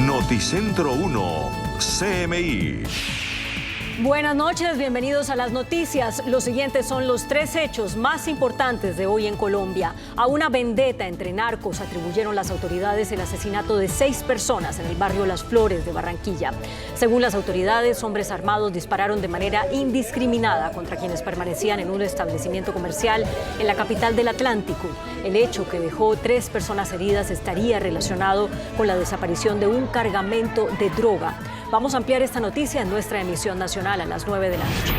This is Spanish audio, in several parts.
Noticentro 1, CMI. Buenas noches, bienvenidos a las noticias. Los siguientes son los 3 hechos más importantes de hoy en Colombia. A una vendetta entre narcos atribuyeron las autoridades el asesinato de 6 personas en el barrio Las Flores de Barranquilla. Según las autoridades, hombres armados dispararon de manera indiscriminada contra quienes permanecían en un establecimiento comercial en la capital del Atlántico. El hecho, que dejó 3 personas heridas, estaría relacionado con la desaparición de un cargamento de droga. Vamos a ampliar esta noticia en nuestra emisión nacional a las 9 de la noche.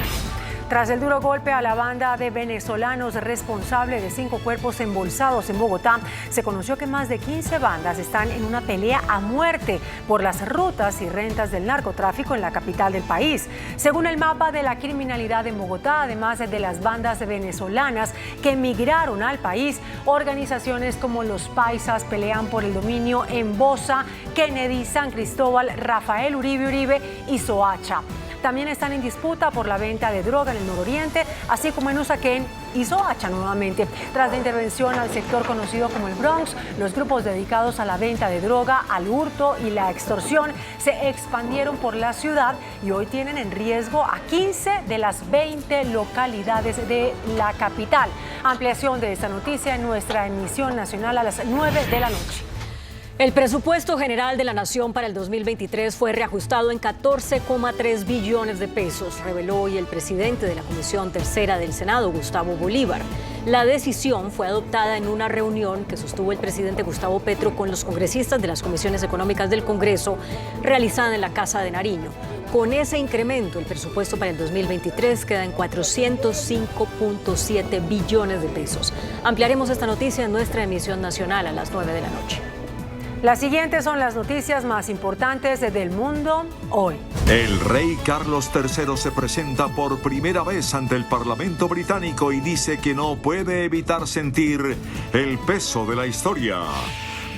Tras el duro golpe a la banda de venezolanos responsable de 5 cuerpos embolsados en Bogotá, se conoció que más de 15 bandas están en una pelea a muerte por las rutas y rentas del narcotráfico en la capital del país. Según el mapa de la criminalidad en Bogotá, además de las bandas venezolanas que emigraron al país, organizaciones como Los Paisas pelean por el dominio en Bosa, Kennedy, San Cristóbal, Rafael Uribe y Soacha. También están en disputa por la venta de droga en el nororiente, así como en Usaquén y Soacha nuevamente. Tras la intervención al sector conocido como el Bronx, los grupos dedicados a la venta de droga, al hurto y la extorsión se expandieron por la ciudad y hoy tienen en riesgo a 15 de las 20 localidades de la capital. Ampliación de esta noticia en nuestra emisión nacional a las 9 de la noche. El presupuesto general de la Nación para el 2023 fue reajustado en 14,3 billones de pesos, reveló hoy el presidente de la Comisión Tercera del Senado, Gustavo Bolívar. La decisión fue adoptada en una reunión que sostuvo el presidente Gustavo Petro con los congresistas de las comisiones económicas del Congreso, realizada en la Casa de Nariño. Con ese incremento, el presupuesto para el 2023 queda en 405,7 billones de pesos. Ampliaremos esta noticia en nuestra emisión nacional a las 9 de la noche. Las siguientes son las noticias más importantes del mundo hoy. El rey Carlos III se presenta por primera vez ante el Parlamento británico y dice que no puede evitar sentir el peso de la historia.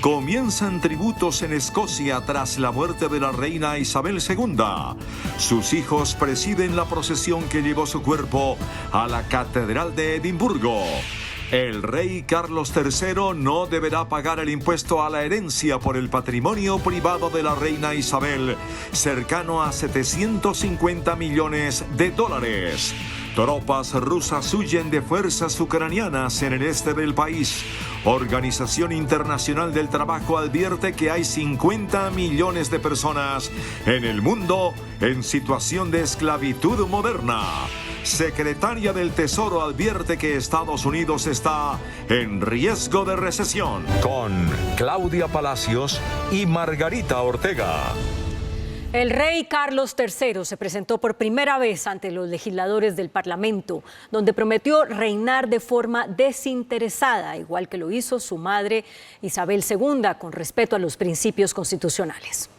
Comienzan tributos en Escocia tras la muerte de la reina Isabel II. Sus hijos presiden la procesión que llevó su cuerpo a la Catedral de Edimburgo. El rey Carlos III no deberá pagar el impuesto a la herencia por el patrimonio privado de la reina Isabel, cercano a $750 millones. Tropas rusas huyen de fuerzas ucranianas en el este del país. Organización Internacional del Trabajo advierte que hay 50 millones de personas en el mundo en situación de esclavitud moderna. Secretaria del Tesoro advierte que Estados Unidos está en riesgo de recesión. Con Claudia Palacios y Margarita Ortega. El rey Carlos III se presentó por primera vez ante los legisladores del Parlamento, donde prometió reinar de forma desinteresada, igual que lo hizo su madre Isabel II, con respeto a los principios constitucionales.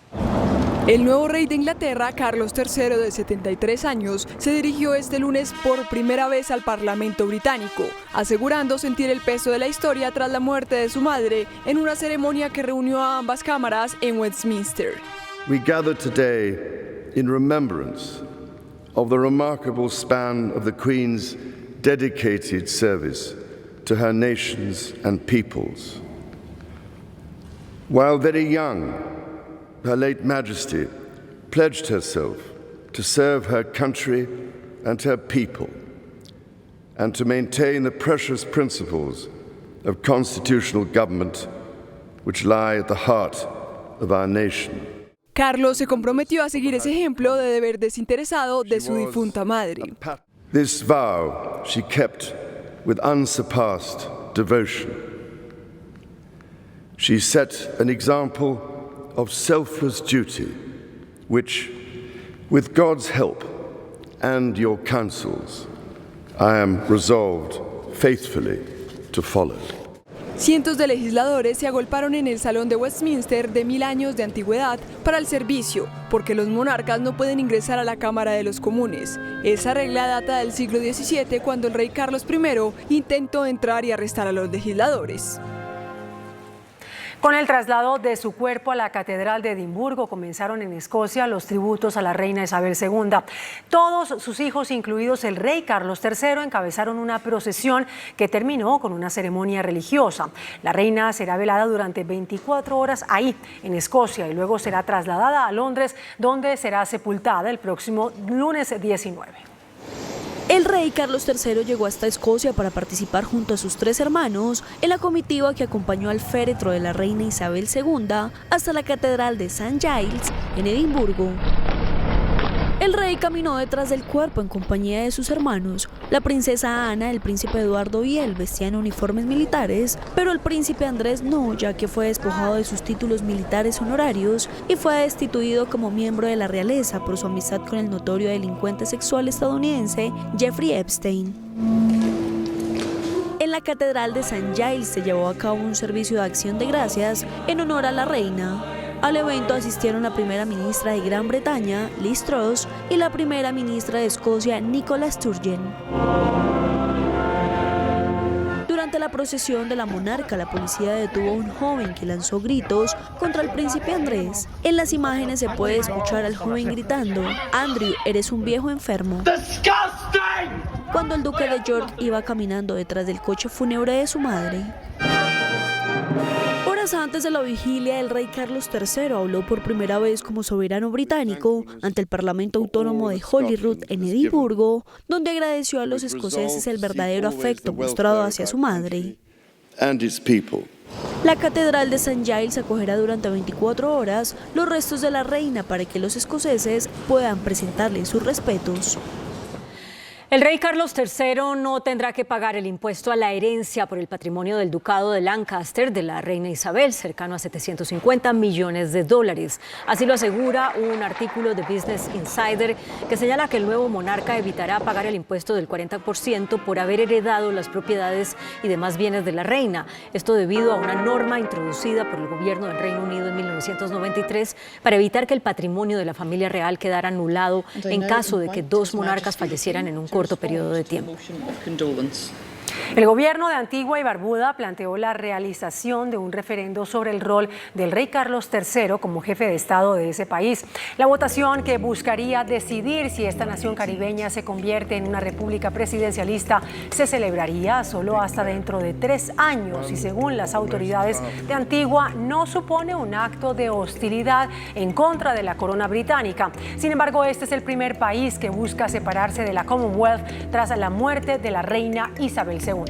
El nuevo rey de Inglaterra, Carlos III, de 73 años, se dirigió este lunes por primera vez al Parlamento británico, asegurando sentir el peso de la historia tras la muerte de su madre en una ceremonia que reunió a ambas cámaras en Westminster. We gather today in remembrance of the remarkable span of the Queen's dedicated service to her nations and peoples. While very young, Her late Majesty pledged herself to serve her country and her people, and to maintain the precious principles of constitutional government which lie at the heart of our nation. Carlos se comprometió a seguir ese ejemplo de deber desinteresado de su difunta madre. This vow she kept with unsurpassed devotion. She set an example of selfless duty, which, with God's help and your counsels, I am resolved faithfully to follow. Cientos de legisladores se agolparon en el Salón de Westminster de 1000 años de antigüedad para el servicio, porque los monarcas no pueden ingresar a la Cámara de los Comunes. Esa regla data del siglo XVII, cuando el rey Carlos I intentó entrar y arrestar a los legisladores. Con el traslado de su cuerpo a la Catedral de Edimburgo, comenzaron en Escocia los tributos a la reina Isabel II. Todos sus hijos, incluidos el rey Carlos III, encabezaron una procesión que terminó con una ceremonia religiosa. La reina será velada durante 24 horas ahí, en Escocia, y luego será trasladada a Londres, donde será sepultada el próximo lunes 19. El rey Carlos III llegó hasta Escocia para participar junto a sus 3 hermanos en la comitiva que acompañó al féretro de la reina Isabel II hasta la Catedral de St. Giles en Edimburgo. El rey caminó detrás del cuerpo en compañía de sus hermanos. La princesa Ana, el príncipe Eduardo y él vestían uniformes militares, pero el príncipe Andrés no, ya que fue despojado de sus títulos militares honorarios y fue destituido como miembro de la realeza por su amistad con el notorio delincuente sexual estadounidense Jeffrey Epstein. En la Catedral de St. Giles se llevó a cabo un servicio de acción de gracias en honor a la reina. Al evento asistieron la primera ministra de Gran Bretaña, Liz Truss, y la primera ministra de Escocia, Nicola Sturgeon. Durante la procesión de la monarca, la policía detuvo a un joven que lanzó gritos contra el príncipe Andrés. En las imágenes se puede escuchar al joven gritando: "Andrew, eres un viejo enfermo", cuando el duque de York iba caminando detrás del coche fúnebre de su madre. Horas antes de la vigilia, el rey Carlos III habló por primera vez como soberano británico ante el Parlamento Autónomo de Holyrood en Edimburgo, donde agradeció a los escoceses el verdadero afecto mostrado hacia su madre. La Catedral de St. Giles acogerá durante 24 horas los restos de la reina para que los escoceses puedan presentarle sus respetos. El rey Carlos III no tendrá que pagar el impuesto a la herencia por el patrimonio del ducado de Lancaster de la reina Isabel, cercano a 750 millones de dólares. Así lo asegura un artículo de Business Insider que señala que el nuevo monarca evitará pagar el impuesto del 40% por haber heredado las propiedades y demás bienes de la reina. Esto debido a una norma introducida por el gobierno del Reino Unido en 1993 para evitar que el patrimonio de la familia real quedara anulado en caso de que 2 monarcas fallecieran en un corto periodo de tiempo. El gobierno de Antigua y Barbuda planteó la realización de un referendo sobre el rol del rey Carlos III como jefe de Estado de ese país. La votación, que buscaría decidir si esta nación caribeña se convierte en una república presidencialista, se celebraría solo hasta dentro de 3 años y, según las autoridades de Antigua, no supone un acto de hostilidad en contra de la corona británica. Sin embargo, este es el primer país que busca separarse de la Commonwealth tras la muerte de la reina Isabel II.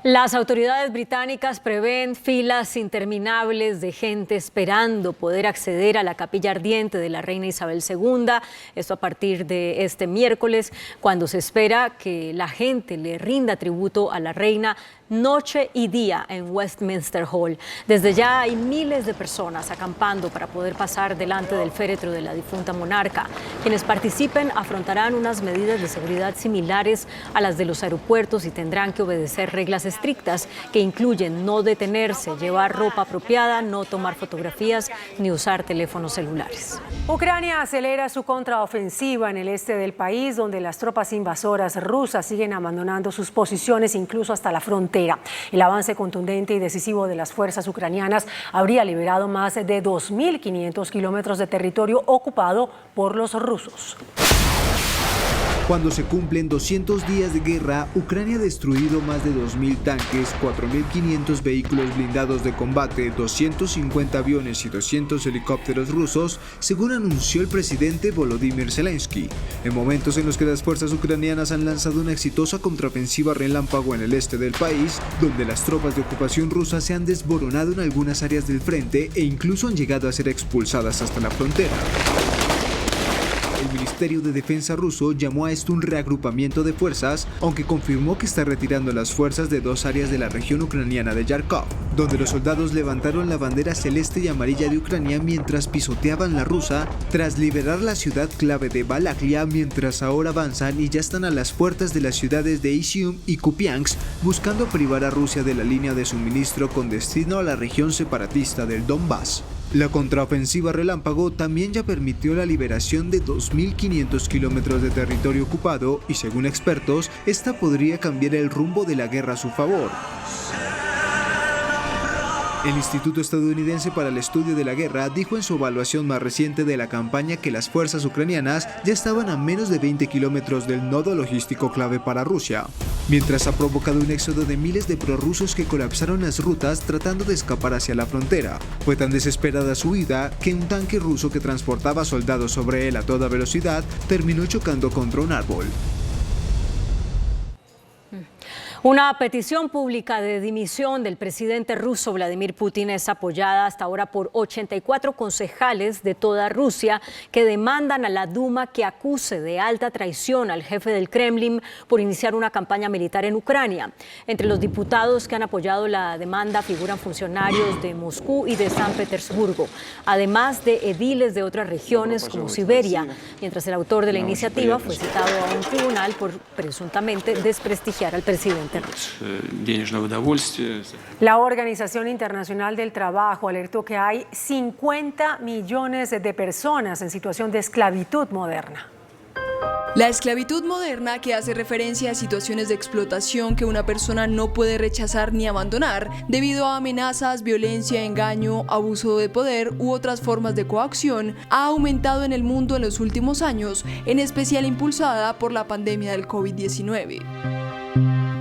Las autoridades británicas prevén filas interminables de gente esperando poder acceder a la capilla ardiente de la reina Isabel II. Esto a partir de este miércoles, cuando se espera que la gente le rinda tributo a la reina noche y día en Westminster Hall. Desde ya hay miles de personas acampando para poder pasar delante del féretro de la difunta monarca. Quienes participen afrontarán unas medidas de seguridad similares a las de los aeropuertos y tendrán que obedecer reglas estrictas que incluyen no detenerse, llevar ropa apropiada, no tomar fotografías ni usar teléfonos celulares. Ucrania acelera su contraofensiva en el este del país, donde las tropas invasoras rusas siguen abandonando sus posiciones incluso hasta la frontera. El avance contundente y decisivo de las fuerzas ucranianas habría liberado más de 2.500 kilómetros de territorio ocupado por los rusos. Cuando se cumplen 200 días de guerra, Ucrania ha destruido más de 2.000 tanques, 4.500 vehículos blindados de combate, 250 aviones y 200 helicópteros rusos, según anunció el presidente Volodymyr Zelensky. En momentos en los que las fuerzas ucranianas han lanzado una exitosa contraofensiva relámpago en el este del país, donde las tropas de ocupación rusas se han desboronado en algunas áreas del frente e incluso han llegado a ser expulsadas hasta la frontera. El Ministerio de Defensa ruso llamó a esto un reagrupamiento de fuerzas, aunque confirmó que está retirando las fuerzas de 2 áreas de la región ucraniana de Yarkov, donde los soldados levantaron la bandera celeste y amarilla de Ucrania mientras pisoteaban la rusa, tras liberar la ciudad clave de Balaklia, mientras ahora avanzan y ya están a las puertas de las ciudades de Izium y Kupiansk, buscando privar a Rusia de la línea de suministro con destino a la región separatista del Donbass. La contraofensiva relámpago también ya permitió la liberación de 2.500 kilómetros de territorio ocupado y, según expertos, esta podría cambiar el rumbo de la guerra a su favor. El Instituto Estadounidense para el Estudio de la Guerra dijo en su evaluación más reciente de la campaña que las fuerzas ucranianas ya estaban a menos de 20 kilómetros del nodo logístico clave para Rusia, mientras ha provocado un éxodo de miles de prorrusos que colapsaron las rutas tratando de escapar hacia la frontera. Fue tan desesperada su huida que un tanque ruso que transportaba soldados sobre él a toda velocidad terminó chocando contra un árbol. Una petición pública de dimisión del presidente ruso Vladimir Putin es apoyada hasta ahora por 84 concejales de toda Rusia que demandan a la Duma que acuse de alta traición al jefe del Kremlin por iniciar una campaña militar en Ucrania. Entre los diputados que han apoyado la demanda figuran funcionarios de Moscú y de San Petersburgo, además de ediles de otras regiones como Siberia, mientras el autor de la iniciativa fue citado a un tribunal por presuntamente desprestigiar al presidente. La Organización Internacional del Trabajo alertó que hay 50 millones de personas en situación de esclavitud moderna. La esclavitud moderna, que hace referencia a situaciones de explotación que una persona no puede rechazar ni abandonar debido a amenazas, violencia, engaño, abuso de poder u otras formas de coacción, ha aumentado en el mundo en los últimos años, en especial impulsada por la pandemia del COVID-19.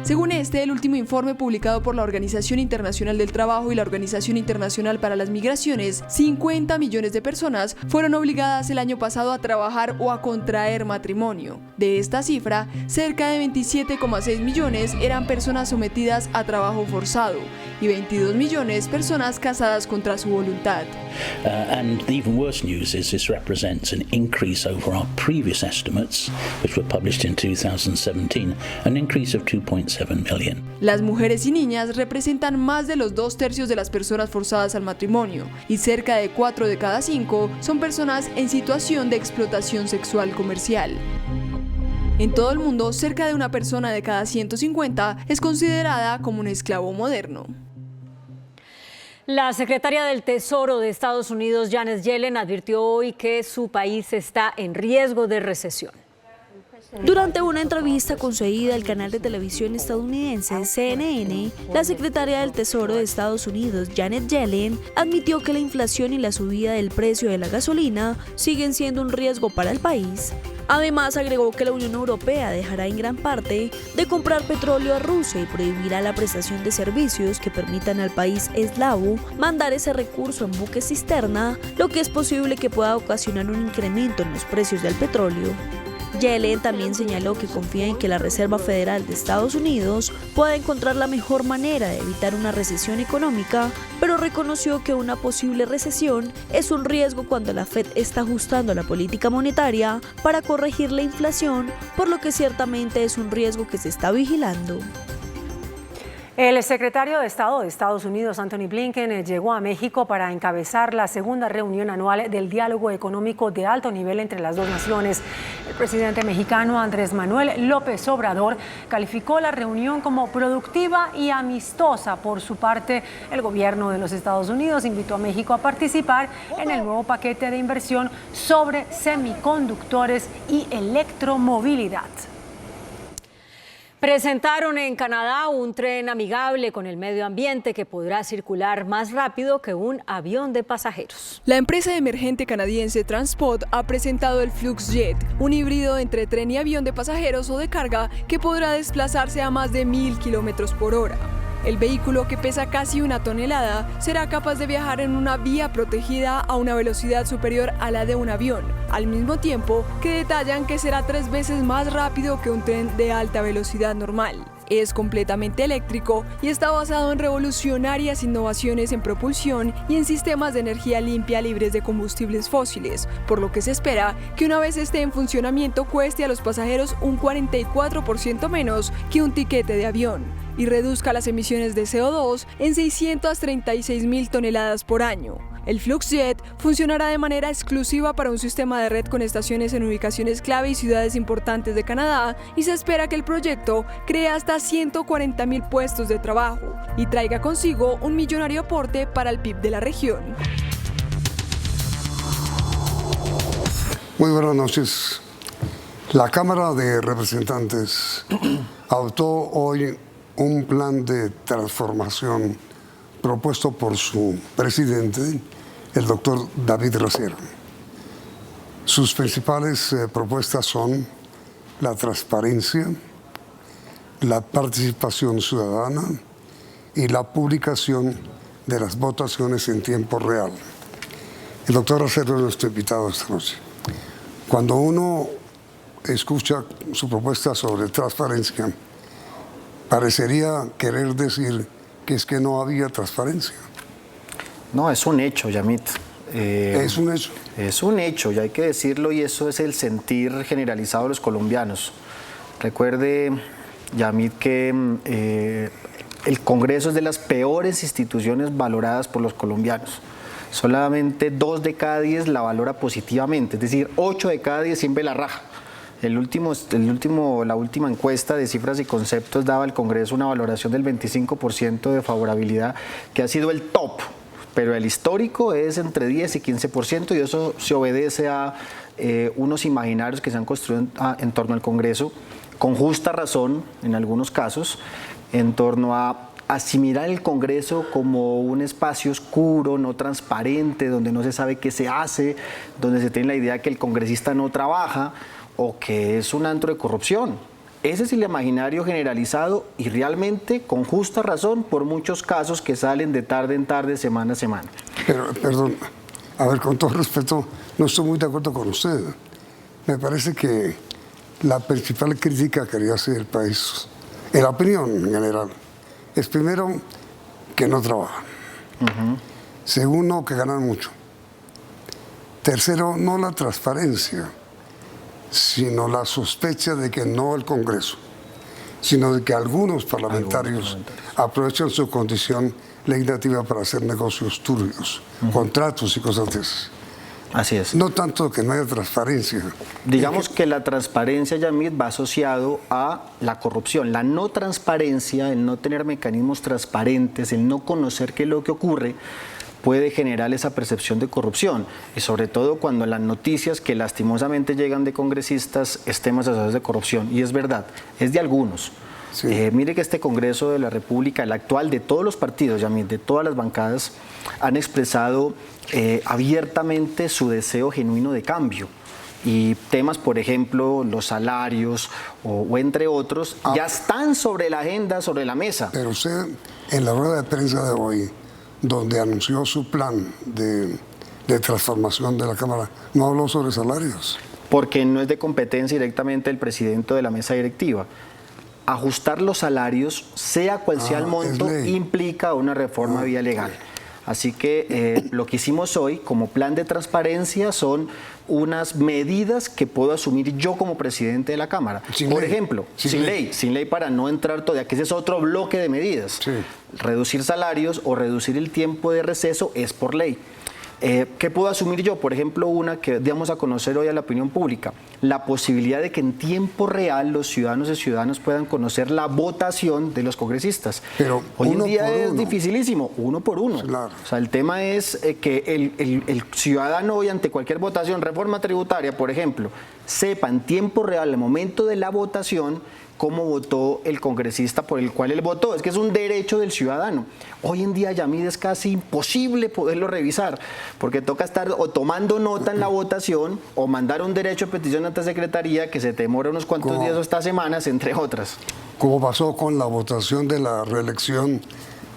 Según el último informe publicado por la Organización Internacional del Trabajo y la Organización Internacional para las Migraciones, 50 millones de personas fueron obligadas el año pasado a trabajar o a contraer matrimonio. De esta cifra, cerca de 27,6 millones eran personas sometidas a trabajo forzado y 22 millones personas casadas contra su voluntad. And the even worse news is this represents an increase over our previous estimates, which were published in 2017, an increase of 2.7 million. Las mujeres y niñas representan más de los 2/3 de las personas forzadas al matrimonio y cerca de 4 de cada 5 son personas en situación de explotación sexual comercial. En todo el mundo, cerca de una persona de cada 150 es considerada como un esclavo moderno. La secretaria del Tesoro de Estados Unidos, Janet Yellen, advirtió hoy que su país está en riesgo de recesión. Durante una entrevista concedida al canal de televisión estadounidense CNN, la secretaria del Tesoro de Estados Unidos, Janet Yellen, admitió que la inflación y la subida del precio de la gasolina siguen siendo un riesgo para el país. Además, agregó que la Unión Europea dejará en gran parte de comprar petróleo a Rusia y prohibirá la prestación de servicios que permitan al país eslavo mandar ese recurso en buques cisterna, lo que es posible que pueda ocasionar un incremento en los precios del petróleo. Yellen también señaló que confía en que la Reserva Federal de Estados Unidos pueda encontrar la mejor manera de evitar una recesión económica, pero reconoció que una posible recesión es un riesgo cuando la Fed está ajustando la política monetaria para corregir la inflación, por lo que ciertamente es un riesgo que se está vigilando. El secretario de Estado de Estados Unidos, Antony Blinken, llegó a México para encabezar la segunda reunión anual del diálogo económico de alto nivel entre las dos naciones. El presidente mexicano Andrés Manuel López Obrador calificó la reunión como productiva y amistosa. Por su parte, el gobierno de los Estados Unidos invitó a México a participar en el nuevo paquete de inversión sobre semiconductores y electromovilidad. Presentaron en Canadá un tren amigable con el medio ambiente que podrá circular más rápido que un avión de pasajeros. La empresa emergente canadiense Transpod ha presentado el FluxJet, un híbrido entre tren y avión de pasajeros o de carga que podrá desplazarse a más de 1.000 kilómetros por hora. El vehículo, que pesa casi 1 tonelada, será capaz de viajar en una vía protegida a una velocidad superior a la de un avión, al mismo tiempo que detallan que será 3 veces más rápido que un tren de alta velocidad normal. Es completamente eléctrico y está basado en revolucionarias innovaciones en propulsión y en sistemas de energía limpia libres de combustibles fósiles, por lo que se espera que una vez esté en funcionamiento cueste a los pasajeros un 44% menos que un tiquete de avión y reduzca las emisiones de CO2 en 636.000 toneladas por año. El FluxJet funcionará de manera exclusiva para un sistema de red con estaciones en ubicaciones clave y ciudades importantes de Canadá, y se espera que el proyecto cree hasta 140.000 puestos de trabajo y traiga consigo un millonario aporte para el PIB de la región. Muy buenas noches. La Cámara de Representantes adoptó hoy un plan de transformación propuesto por su presidente, el doctor David Racero. Sus principales propuestas son la transparencia, la participación ciudadana y la publicación de las votaciones en tiempo real. El doctor Racero es nuestro invitado esta noche. Cuando uno escucha su propuesta sobre transparencia, parecería querer decir que es que no había transparencia. No, es un hecho, Yamit. Es un hecho. Es un hecho, y hay que decirlo, y eso es el sentir generalizado de los colombianos. Recuerde, Yamit, que el Congreso es de las peores instituciones valoradas por los colombianos. Solamente 2 de cada 10 la valora positivamente, es decir, 8 de cada 10 siempre la raja. La última encuesta de cifras y conceptos daba al Congreso una valoración del 25% de favorabilidad, que ha sido el top, pero el histórico es entre 10 y 15%, y eso se obedece a unos imaginarios que se han construido en torno al Congreso, con justa razón en algunos casos, en torno a asimilar el Congreso como un espacio oscuro, no transparente, donde no se sabe qué se hace, donde se tiene la idea que el congresista no trabaja o que es un antro de corrupción. Ese es el imaginario generalizado, y realmente con justa razón por muchos casos que salen de tarde en tarde, semana a semana. Pero, perdón, a ver, con todo respeto, no estoy muy de acuerdo con usted. Me parece que la principal crítica que quería hacer el país, en la opinión en general, es primero que no trabajan. Segundo, que ganan mucho. Tercero, no la transparencia, sino la sospecha de que no el Congreso, sino de que algunos parlamentarios aprovechan su condición legislativa para hacer negocios turbios, contratos y cosas de esas. Así es. No tanto que no haya transparencia. Digamos que la transparencia, Yamit, va asociado a la corrupción. La no transparencia, el no tener mecanismos transparentes, el no conocer qué es lo que ocurre, puede generar esa percepción de corrupción, y sobre todo cuando las noticias que lastimosamente llegan de congresistas estén asociadas de corrupción, y es verdad, es de algunos. Sí. Mire que este Congreso de la República, el actual, de todos los partidos, Yamit, de todas las bancadas, han expresado abiertamente su deseo genuino de cambio. Y temas, por ejemplo, los salarios o entre otros, ya están sobre la agenda, sobre la mesa. Pero usted, en la rueda de prensa de hoy, donde anunció su plan de transformación de la Cámara, no habló sobre salarios. Porque no es de competencia directamente del presidente de la mesa directiva. Ajustar los salarios, sea cual sea el monto, implica una reforma vía legal. Así que lo que hicimos hoy como plan de transparencia son unas medidas que puedo asumir yo como presidente de la Cámara. Por ejemplo, sin ley para no entrar todavía, que ese es otro bloque de medidas. Sí. Reducir salarios o reducir el tiempo de receso es por ley. ¿Qué puedo asumir yo? Por ejemplo, una que damos a conocer hoy a la opinión pública, la posibilidad de que en tiempo real los ciudadanos y ciudadanas puedan conocer la votación de los congresistas. Pero hoy en día es dificilísimo, uno por uno. Claro. O sea, el tema es que el ciudadano hoy ante cualquier votación, reforma tributaria, por ejemplo, sepa en tiempo real, al momento de la votación, cómo votó el congresista por el cual él votó. Es que es un derecho del ciudadano. Hoy en día, Yamid, es casi imposible poderlo revisar, porque toca estar o tomando nota en la votación o mandar un derecho de petición ante Secretaría que se te demora unos cuantos días o hasta semanas, entre otras. Como pasó con la votación de la reelección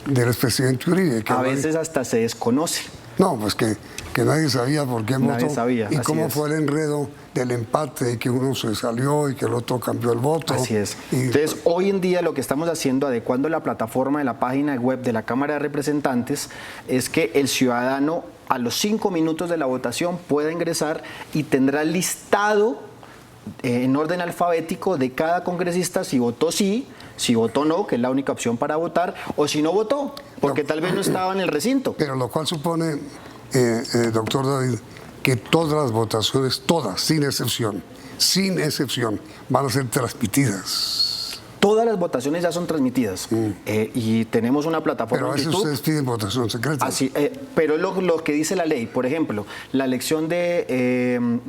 del expresidente Uribe. A veces hasta se desconoce. No, pues que nadie sabía por qué votó sabía, y cómo fue el enredo del empate y que uno se salió y que el otro cambió el voto. Así es. Entonces, hoy en día lo que estamos haciendo, adecuando la plataforma de la página web de la Cámara de Representantes, es que el ciudadano a los 5 minutos de la votación pueda ingresar y tendrá listado en orden alfabético de cada congresista si votó sí, si votó no, que es la única opción para votar, o si no votó, porque tal vez no estaba en el recinto. Pero lo cual supone, doctor David, que todas las votaciones, todas, sin excepción, van a ser transmitidas. Todas las votaciones ya son transmitidas y tenemos una plataforma pero a en veces YouTube. ustedes piden votación secreta. Así, pero lo que dice la ley, por ejemplo, la elección el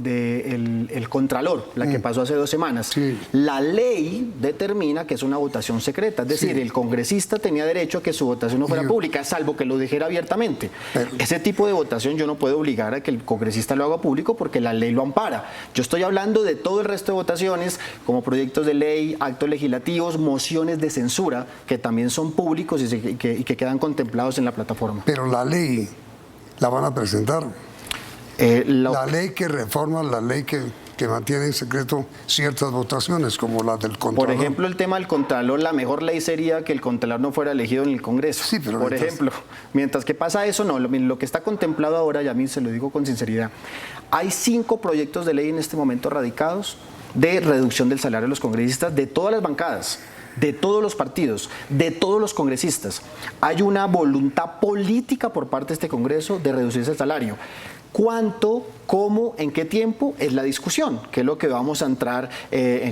Contralor, la que pasó hace 2 semanas, Sí. la ley determina que es una votación secreta, es decir, Sí. el congresista tenía derecho a que su votación no fuera pública, salvo que lo dijera abiertamente. Pero- Ese tipo de votación yo no puedo obligar a que el congresista lo haga público porque la ley lo ampara. Yo estoy hablando de todo el resto de votaciones, como proyectos de ley, actos legislativos, mociones de censura, que también son públicos y que quedan contemplados en la plataforma. Pero la ley la van a presentar. La ley que reforma, la ley que mantiene en secreto ciertas votaciones, como la del Contralor. Por ejemplo, el tema del Contralor, la mejor ley sería que el Contralor no fuera elegido en el Congreso. Sí, pero por ejemplo, mientras que pasa eso, no. Lo que está contemplado ahora, y a mí se lo digo con sinceridad, hay 5 proyectos de ley en este momento radicados de reducción del salario de los congresistas de todas las bancadas, de todos los partidos, de todos los congresistas. Hay una voluntad política por parte de este Congreso de reducirse el salario. ¿Cuánto, cómo, en qué tiempo? Es la discusión, que es lo que vamos a entrar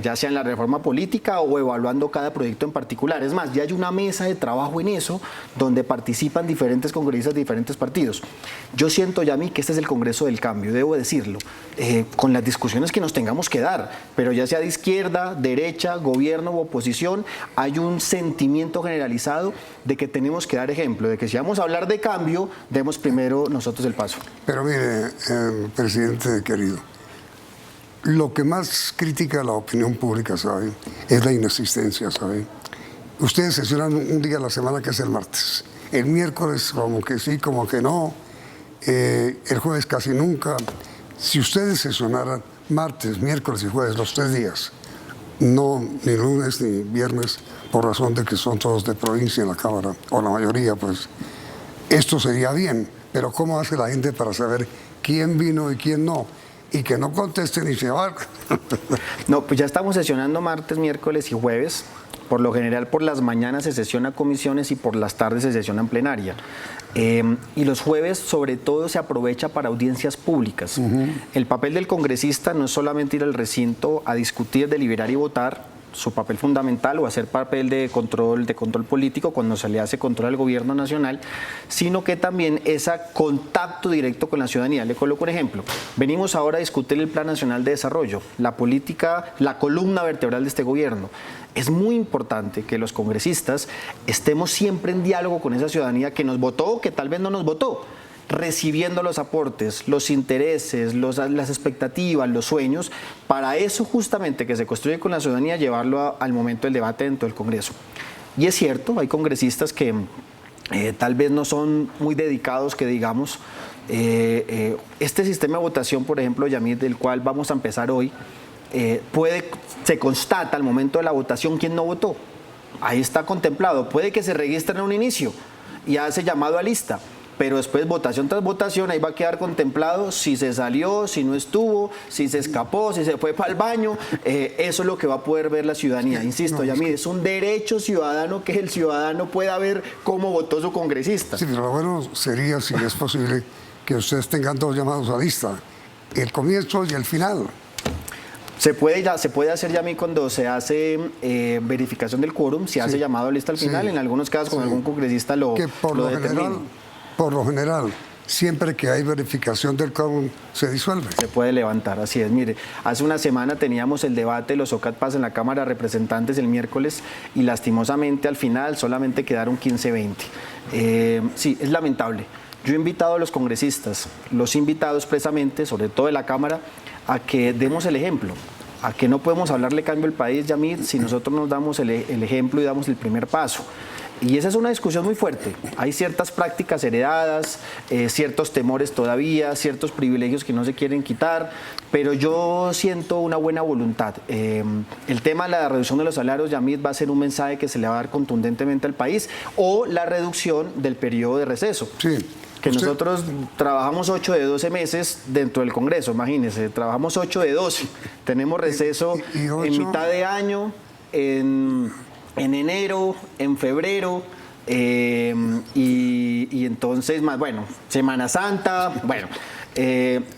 ya sea en la reforma política o evaluando cada proyecto en particular. Es más, ya hay una mesa de trabajo en eso donde participan diferentes congresistas de diferentes partidos. Yo siento, Yami, que este es el Congreso del cambio, debo decirlo, con las discusiones que nos tengamos que dar, pero ya sea de izquierda, derecha, gobierno u oposición, hay un sentimiento generalizado de que tenemos que dar ejemplo, de que si vamos a hablar de cambio, demos primero nosotros el paso. Pero mire, presidente querido, lo que más critica la opinión pública, ¿sabe?, es la inexistencia, ¿sabe? Ustedes sesionan un día a la semana, que es el martes. El miércoles como que sí, como que no. El jueves casi nunca. Si ustedes sesionaran martes, miércoles y jueves, los 3 días, no ni lunes ni viernes, por razón de que son todos de provincia en la Cámara, o la mayoría, pues, esto sería bien. Pero ¿cómo hace la gente para saber quién vino y quién no? Y que no contesten y se van. No, pues ya estamos sesionando martes, miércoles y jueves. Por lo general, por las mañanas se sesiona comisiones y por las tardes se sesiona en plenaria. Y los jueves, sobre todo, se aprovecha para audiencias públicas. El papel del congresista no es solamente ir al recinto a discutir, deliberar y votar, su papel fundamental, o hacer papel de control político cuando se le hace control al gobierno nacional, sino que también ese contacto directo con la ciudadanía. Le coloco un ejemplo. Venimos ahora a discutir el Plan Nacional de Desarrollo, la política, la columna vertebral de este gobierno. Es muy importante que los congresistas estemos siempre en diálogo con esa ciudadanía que nos votó o que tal vez no nos votó, recibiendo los aportes, los intereses, las expectativas, los sueños, para eso justamente que se construye con la ciudadanía, llevarlo al momento del debate dentro del Congreso. Y es cierto, hay congresistas que tal vez no son muy dedicados, que digamos. Este sistema de votación, por ejemplo, Yamid, del cual vamos a empezar hoy, se constata al momento de la votación quién no votó. Ahí está contemplado. Puede que se registren a un inicio y hace llamado a lista, pero después votación tras votación ahí va a quedar contemplado si se salió, si no estuvo, si se escapó, si se fue para el baño. Eso es lo que va a poder ver la ciudadanía. Insisto, Yamid, es un derecho ciudadano que el ciudadano pueda ver cómo votó su congresista. Sí, pero lo bueno sería, si es posible, que ustedes tengan 2 llamados a lista, el comienzo y el final. Se puede hacer, Yami, cuando se hace verificación del quórum, se hace llamado a lista al final, en algunos casos con algún congresista lo determina. Por lo general, siempre que hay verificación del quórum, se disuelve. Se puede levantar, así es. Mire, hace una semana teníamos el debate de los OCATPAS en la Cámara de Representantes el miércoles y lastimosamente al final solamente quedaron 15-20. Sí, es lamentable. Yo he invitado a los congresistas, los he invitado expresamente, sobre todo de la Cámara, a que demos el ejemplo, a que no podemos hablarle cambio al país, Yamid, si nosotros nos damos el ejemplo y damos el primer paso. Y esa es una discusión muy fuerte. Hay ciertas prácticas heredadas, ciertos temores todavía, ciertos privilegios que no se quieren quitar, pero yo siento una buena voluntad. El tema de la reducción de los salarios, Yamid, va a ser un mensaje que se le va a dar contundentemente al país, o la reducción del periodo de receso. Sí. Que nosotros trabajamos 8 de 12 meses dentro del Congreso, imagínense, trabajamos 8 de 12, tenemos receso en mitad de año, en enero, en febrero, y entonces, más bueno, Semana Santa, bueno,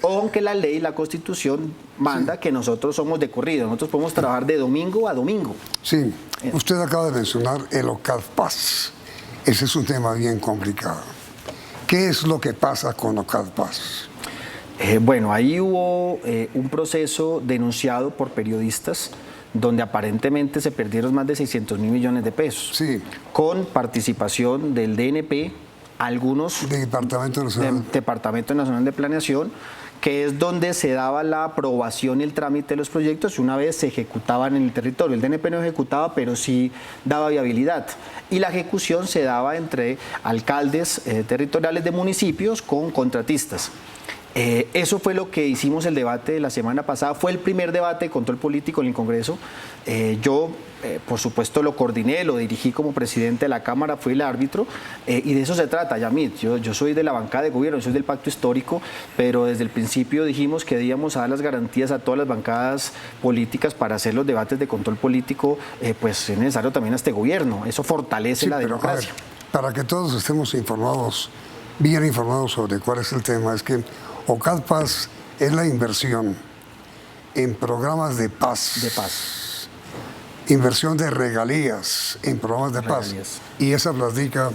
Aunque la ley, la Constitución manda que nosotros somos de corrido, nosotros podemos trabajar de domingo a domingo. Sí, usted acaba de mencionar el OCADPAS. Ese es un tema bien complicado. ¿Qué es lo que pasa con OCADPAS? Bueno, ahí hubo un proceso denunciado por periodistas donde aparentemente se perdieron más de 600.000 millones de pesos, sí, con participación del DNP, algunos Departamento Nacional de Planeación, que es donde se daba la aprobación y el trámite de los proyectos y una vez se ejecutaban en el territorio. El DNP no ejecutaba, pero sí daba viabilidad. Y la ejecución se daba entre alcaldes territoriales de municipios con contratistas. Eso fue lo que hicimos el debate de la semana pasada. Fue el primer debate de control político en el Congreso. Yo, por supuesto, lo coordiné, lo dirigí como presidente de la Cámara, fui el árbitro, y de eso se trata, Yamit. Yo soy de la bancada de gobierno, soy del pacto histórico, pero desde el principio dijimos que debíamos dar las garantías a todas las bancadas políticas para hacer los debates de control político, pues es necesario también a este gobierno. Eso fortalece la democracia. Para que todos estemos informados, bien informados sobre cuál es el tema, es que OCADPAS es la inversión en programas de paz. De paz. Inversión de regalías en programas de paz. Y esa plática...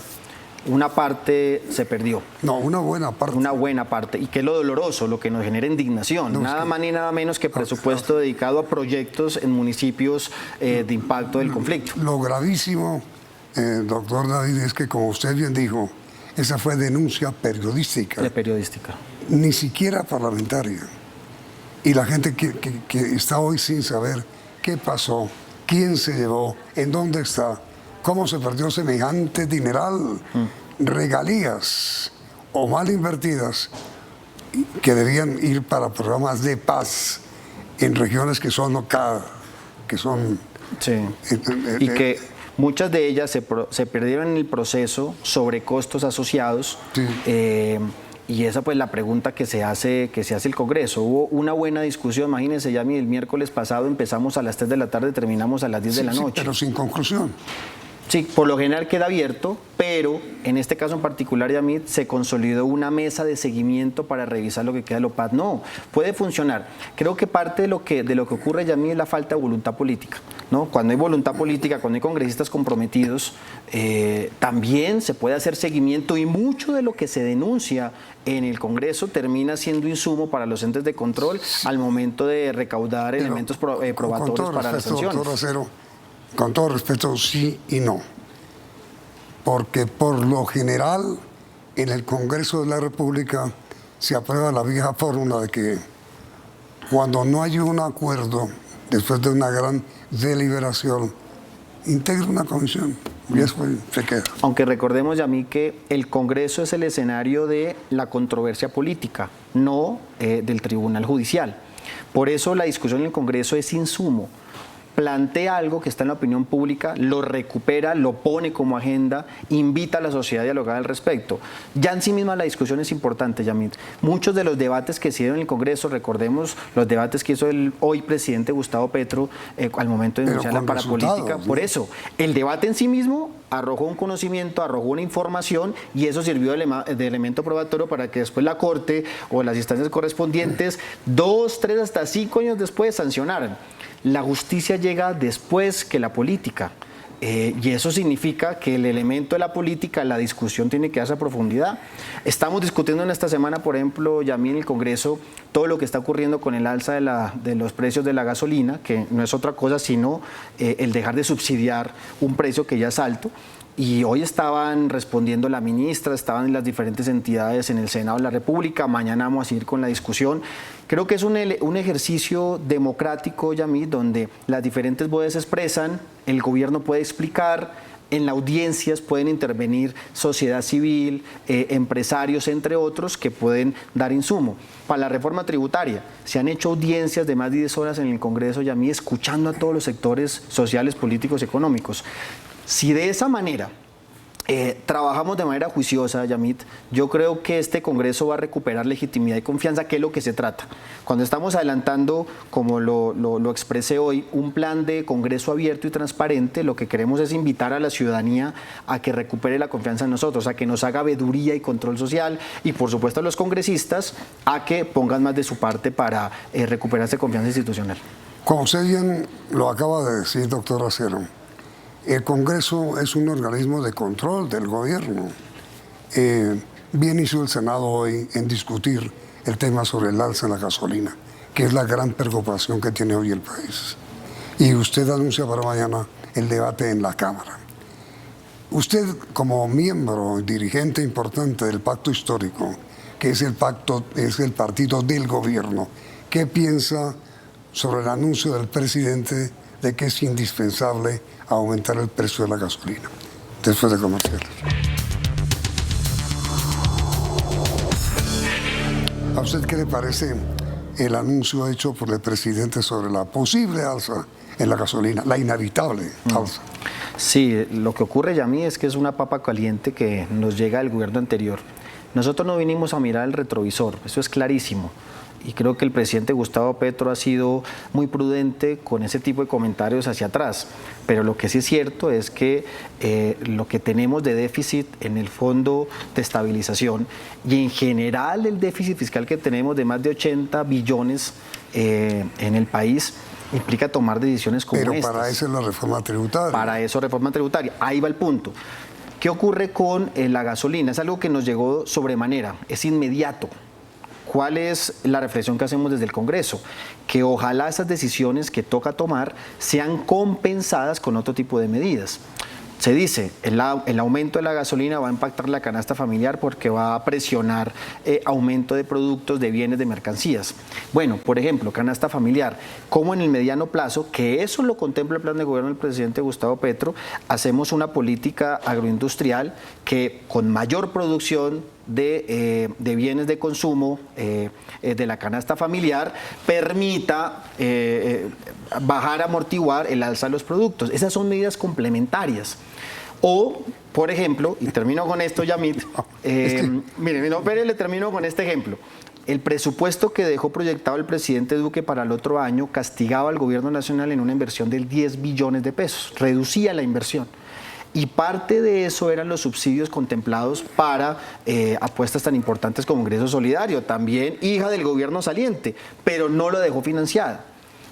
Una parte se perdió. No, una buena parte. Una buena parte. Y que es lo doloroso, lo que nos genera indignación. Nada más ni nada menos que presupuesto dedicado a proyectos en municipios de impacto del conflicto. Lo gravísimo, doctor David, es que, como usted bien dijo, esa fue denuncia periodística. De periodística. Ni siquiera parlamentaria. Y la gente que está hoy sin saber qué pasó, quién se llevó, en dónde está, cómo se perdió semejante dineral, regalías o mal invertidas que debían ir para programas de paz en regiones que son OCAD, que son... Sí. Y que muchas de ellas se perdieron en el proceso sobre costos asociados. Sí. Y esa pues la pregunta que se hace el Congreso. Hubo una buena discusión, imagínense, Yami, el miércoles pasado empezamos a las 3 de la tarde, terminamos a las 10 de la noche. Pero sin conclusión. Sí, por lo general queda abierto, pero en este caso en particular, Yamit, se consolidó una mesa de seguimiento para revisar lo que queda de OPAD. No, puede funcionar. Creo que parte de lo que ocurre, Yamit, es la falta de voluntad política, ¿no? Cuando hay voluntad política, cuando hay congresistas comprometidos, también se puede hacer seguimiento y mucho de lo que se denuncia en el Congreso termina siendo insumo para los entes de control al momento de recaudar elementos probatorios para las sanciones. Doctor Acero, con todo respeto, sí y no. Porque por lo general en el Congreso de la República se aprueba la vieja fórmula de que cuando no hay un acuerdo, después de una gran deliberación, integra una comisión y después se queda. Aunque recordemos, Yamí, que el Congreso es el escenario de la controversia política, no del Tribunal Judicial. Por eso la discusión en el Congreso es insumo. Plantea algo que está en la opinión pública, lo recupera, lo pone como agenda, invita a la sociedad a dialogar al respecto. Ya en sí misma la discusión es importante, Yamit. Muchos de los debates que se dieron en el Congreso, recordemos los debates que hizo el hoy presidente Gustavo Petro al momento de denunciar la parapolítica. ¿Sí? Por eso, el debate en sí mismo arrojó un conocimiento, arrojó una información y eso sirvió de elemento probatorio para que después la Corte o las instancias correspondientes 2, 3, hasta 5 años después sancionaran. La justicia llega después que la política y eso significa que el elemento de la política, la discusión tiene que darse a profundidad. Estamos discutiendo en esta semana, por ejemplo, Yamí, en el Congreso, todo lo que está ocurriendo con el alza de los precios de la gasolina, que no es otra cosa sino el dejar de subsidiar un precio que ya es alto. Y hoy estaban respondiendo la ministra, estaban las diferentes entidades en el Senado de la República, mañana vamos a seguir con la discusión. Creo que es un ejercicio democrático, Yamí, donde las diferentes voces expresan, el gobierno puede explicar, en las audiencias pueden intervenir sociedad civil, empresarios, entre otros, que pueden dar insumo. Para la reforma tributaria, se han hecho audiencias de más de 10 horas en el Congreso, Yamí, escuchando a todos los sectores sociales, políticos, económicos. Si de esa manera trabajamos de manera juiciosa, Yamit. Yo creo que este Congreso va a recuperar legitimidad y confianza, que es lo que se trata. Cuando estamos adelantando, como lo expresé hoy, un plan de Congreso abierto y transparente, lo que queremos es invitar a la ciudadanía a que recupere la confianza en nosotros, a que nos haga veeduría y control social, y por supuesto a los congresistas a que pongan más de su parte para recuperar esa confianza institucional. Como usted bien lo acaba de decir, doctor Acero, el Congreso es un organismo de control del gobierno. Bien hizo el Senado hoy en discutir el tema sobre el alza en la gasolina, que es la gran preocupación que tiene hoy el país. Y usted anuncia para mañana el debate en la Cámara. Usted, como miembro y dirigente importante del pacto histórico, que es el partido del gobierno, ¿qué piensa sobre el anuncio del presidente de que es indispensable aumentar el precio de la gasolina? Después de comerciales. ¿A usted qué le parece el anuncio hecho por el presidente sobre la posible alza en la gasolina, la inevitable alza? Sí, lo que ocurre, Yamí, es que es una papa caliente que nos llega del gobierno anterior. Nosotros no vinimos a mirar el retrovisor, eso es clarísimo. Y creo que el presidente Gustavo Petro ha sido muy prudente con ese tipo de comentarios hacia atrás. Pero lo que sí es cierto es que lo que tenemos de déficit en el Fondo de Estabilización y en general el déficit fiscal que tenemos de más de 80 billones en el país implica tomar decisiones como estas. Pero para eso es la reforma tributaria. Para eso reforma tributaria. Ahí va el punto. ¿Qué ocurre con la gasolina? Es algo que nos llegó sobremanera, es inmediato. ¿Cuál es la reflexión que hacemos desde el Congreso? Que ojalá esas decisiones que toca tomar sean compensadas con otro tipo de medidas. Se dice, el aumento de la gasolina va a impactar la canasta familiar porque va a presionar aumento de productos, de bienes, de mercancías. Bueno, por ejemplo, canasta familiar, ¿cómo en el mediano plazo, que eso lo contempla el plan de gobierno del presidente Gustavo Petro, hacemos una política agroindustrial que con mayor producción de bienes de consumo de la canasta familiar permita bajar, amortiguar el alza de los productos? Esas son medidas complementarias. O, por ejemplo, y termino con esto, Yamit, miren, no, pero le termino con este ejemplo. El presupuesto que dejó proyectado el presidente Duque para el otro año castigaba al gobierno nacional en una inversión de 10 billones de pesos, reducía la inversión. Y parte de eso eran los subsidios contemplados para apuestas tan importantes como Ingreso Solidario, también hija del gobierno saliente, pero no lo dejó financiada.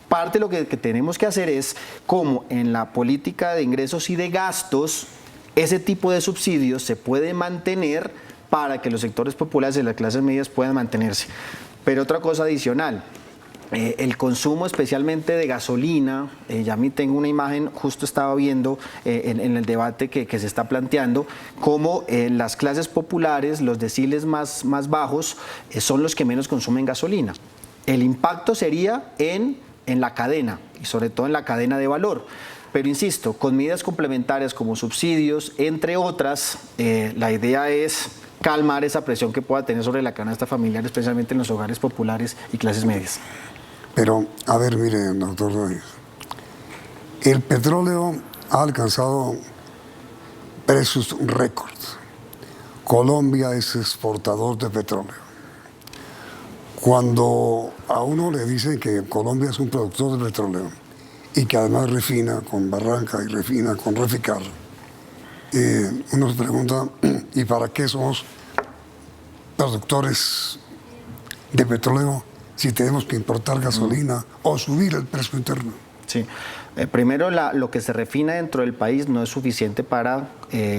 Parte de lo que tenemos que hacer es, como en la política de ingresos y de gastos, ese tipo de subsidios se puede mantener para que los sectores populares y las clases medias puedan mantenerse. Pero otra cosa adicional, el consumo especialmente de gasolina, ya me tengo una imagen, justo estaba viendo en el debate que se está planteando, cómo las clases populares, los deciles más bajos, son los que menos consumen gasolina. El impacto sería en la cadena, y sobre todo en la cadena de valor. Pero insisto, con medidas complementarias como subsidios, entre otras, la idea es calmar esa presión que pueda tener sobre la canasta familiar, especialmente en los hogares populares y clases medias. Pero, a ver, mire, doctor Rodríguez, el petróleo ha alcanzado precios récords. Colombia es exportador de petróleo. Cuando a uno le dicen que Colombia es un productor de petróleo y que además refina con Barranca y refina con Reficar, uno se pregunta, ¿y para qué somos productores de petróleo si tenemos que importar gasolina o subir el precio interno? Sí. Primero, lo que se refina dentro del país no es suficiente para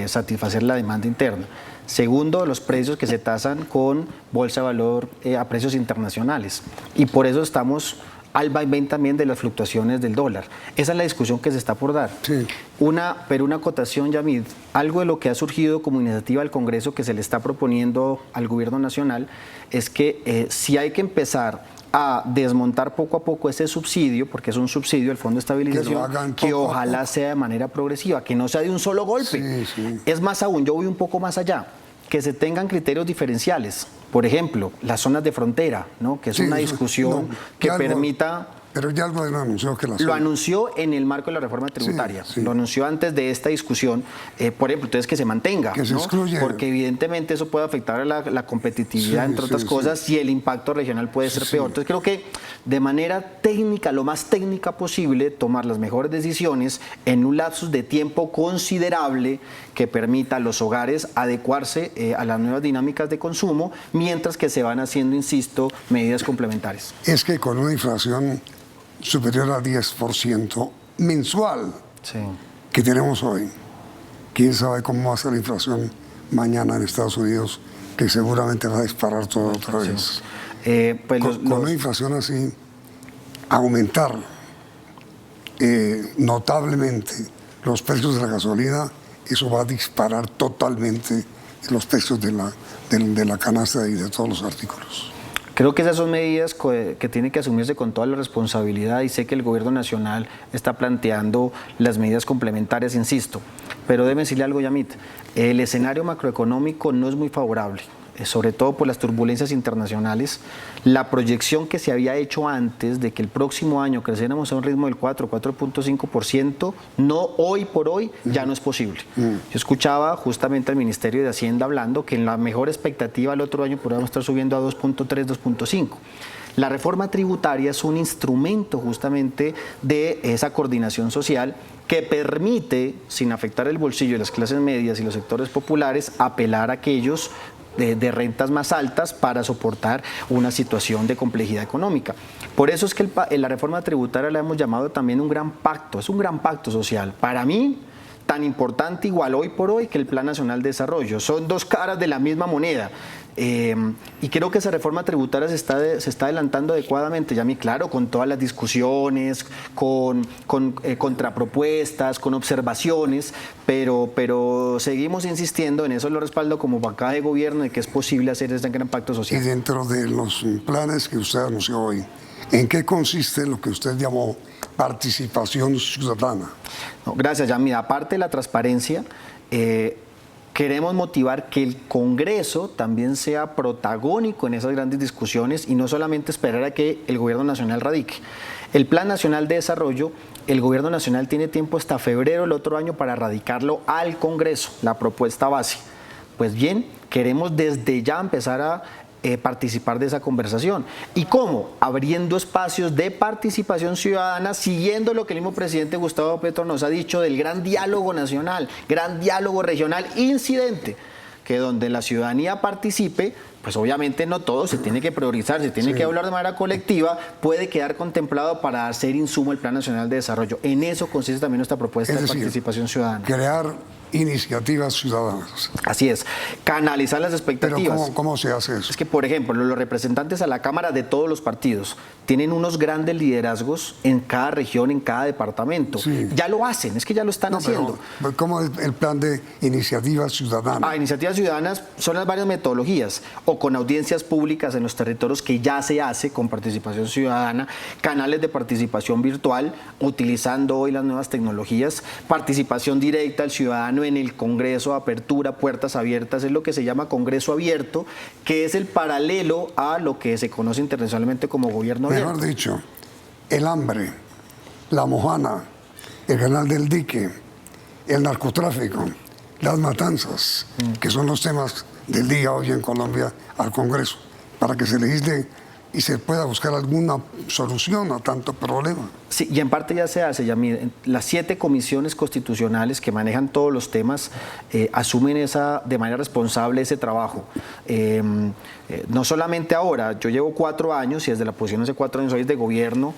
satisfacer la demanda interna. Segundo, los precios que se tasan con bolsa de valor a precios internacionales. Y por eso estamos al vaivén también de las fluctuaciones del dólar. Esa es la discusión que se está por dar. Sí. Pero una acotación, Yamid, algo de lo que ha surgido como iniciativa del Congreso que se le está proponiendo al gobierno nacional es que si hay que empezar a desmontar poco a poco ese subsidio, porque es un subsidio, el Fondo de Estabilización, que ojalá sea de manera progresiva, que no sea de un solo golpe. Sí, sí. Es más aún, yo voy un poco más allá, que se tengan criterios diferenciales. Por ejemplo, las zonas de frontera, ¿no? Que es una discusión que permita Pero ya el gobierno anunció que lo anunció en el marco de la reforma tributaria. Sí, sí. Lo anunció antes de esta discusión. Por ejemplo, entonces que se mantenga. Que se excluye. Porque evidentemente eso puede afectar a la competitividad, entre otras cosas, y el impacto regional puede ser peor. Entonces creo que de manera técnica, lo más técnica posible, tomar las mejores decisiones en un lapsus de tiempo considerable que permita a los hogares adecuarse a las nuevas dinámicas de consumo, mientras que se van haciendo, insisto, medidas complementarias. Es que con una inflación superior al 10% mensual que tenemos hoy, quién sabe cómo va a ser la inflación mañana en Estados Unidos, que seguramente va a disparar todo otra vez. Con una inflación así, aumentar notablemente los precios de la gasolina, eso va a disparar totalmente los precios de la canasta y de todos los artículos. Creo que esas son medidas que tienen que asumirse con toda la responsabilidad, y sé que el gobierno nacional está planteando las medidas complementarias, insisto, pero déjeme decirle algo, Yamit, el escenario macroeconómico no es muy favorable, sobre todo por las turbulencias internacionales. La proyección que se había hecho antes de que el próximo año creciéramos a un ritmo del 4.5%, no, hoy por hoy ya no es posible. Yo escuchaba justamente al Ministerio de Hacienda hablando que en la mejor expectativa el otro año podríamos estar subiendo a 2.3, 2.5. La reforma tributaria es un instrumento justamente de esa coordinación social que permite, sin afectar el bolsillo de las clases medias y los sectores populares, apelar a aquellos de rentas más altas para soportar una situación de complejidad económica. Por eso es que la reforma tributaria la hemos llamado también un gran pacto, es un gran pacto social. Para mí, tan importante igual hoy por hoy que el Plan Nacional de Desarrollo. Son dos caras de la misma moneda. Y creo que esa reforma tributaria se está adelantando adecuadamente, Yami, claro, con todas las discusiones, con contrapropuestas, con observaciones, pero seguimos insistiendo, en eso lo respaldo como bancada de gobierno, de que es posible hacer este gran pacto social. Y dentro de los planes que usted anunció hoy, ¿en qué consiste lo que usted llamó participación ciudadana? No, gracias, Yami. Aparte de la transparencia, queremos motivar que el Congreso también sea protagónico en esas grandes discusiones y no solamente esperar a que el Gobierno Nacional radique. El Plan Nacional de Desarrollo, el Gobierno Nacional tiene tiempo hasta febrero del otro año para radicarlo al Congreso, la propuesta base. Pues bien, queremos desde ya empezar a participar de esa conversación. ¿Y cómo? Abriendo espacios de participación ciudadana, siguiendo lo que el mismo presidente Gustavo Petro nos ha dicho del gran diálogo nacional, gran diálogo regional incidente, que donde la ciudadanía participe, pues obviamente no todo, se tiene que priorizar, se tiene que hablar de manera colectiva, puede quedar contemplado para hacer insumo el Plan Nacional de Desarrollo. En eso consiste también nuestra propuesta de participación ciudadana. Crear iniciativas ciudadanas. Así es, canalizar las expectativas. Pero ¿cómo se hace eso? Es que, por ejemplo, los representantes a la Cámara de todos los partidos tienen unos grandes liderazgos en cada región, en cada departamento. Sí. Ya lo hacen, es que ya lo están haciendo. Pero ¿cómo es el plan de iniciativas ciudadanas? Iniciativas ciudadanas son las varias metodologías, o con audiencias públicas en los territorios, que ya se hace con participación ciudadana, canales de participación virtual, utilizando hoy las nuevas tecnologías, participación directa al ciudadano en el Congreso, apertura, puertas abiertas, es lo que se llama Congreso Abierto, que es el paralelo a lo que se conoce internacionalmente como gobierno abierto. Mejor dicho, el hambre, la mojana, el canal del dique, el narcotráfico, las matanzas, que son los temas del día hoy en Colombia, al Congreso, para que se legisle y se pueda buscar alguna solución a tanto problema. Sí, y en parte ya se hace, las 7 comisiones constitucionales que manejan todos los temas asumen de manera responsable ese trabajo. No solamente ahora, yo llevo 4 años y desde la posición hace 4 años hoy de gobierno,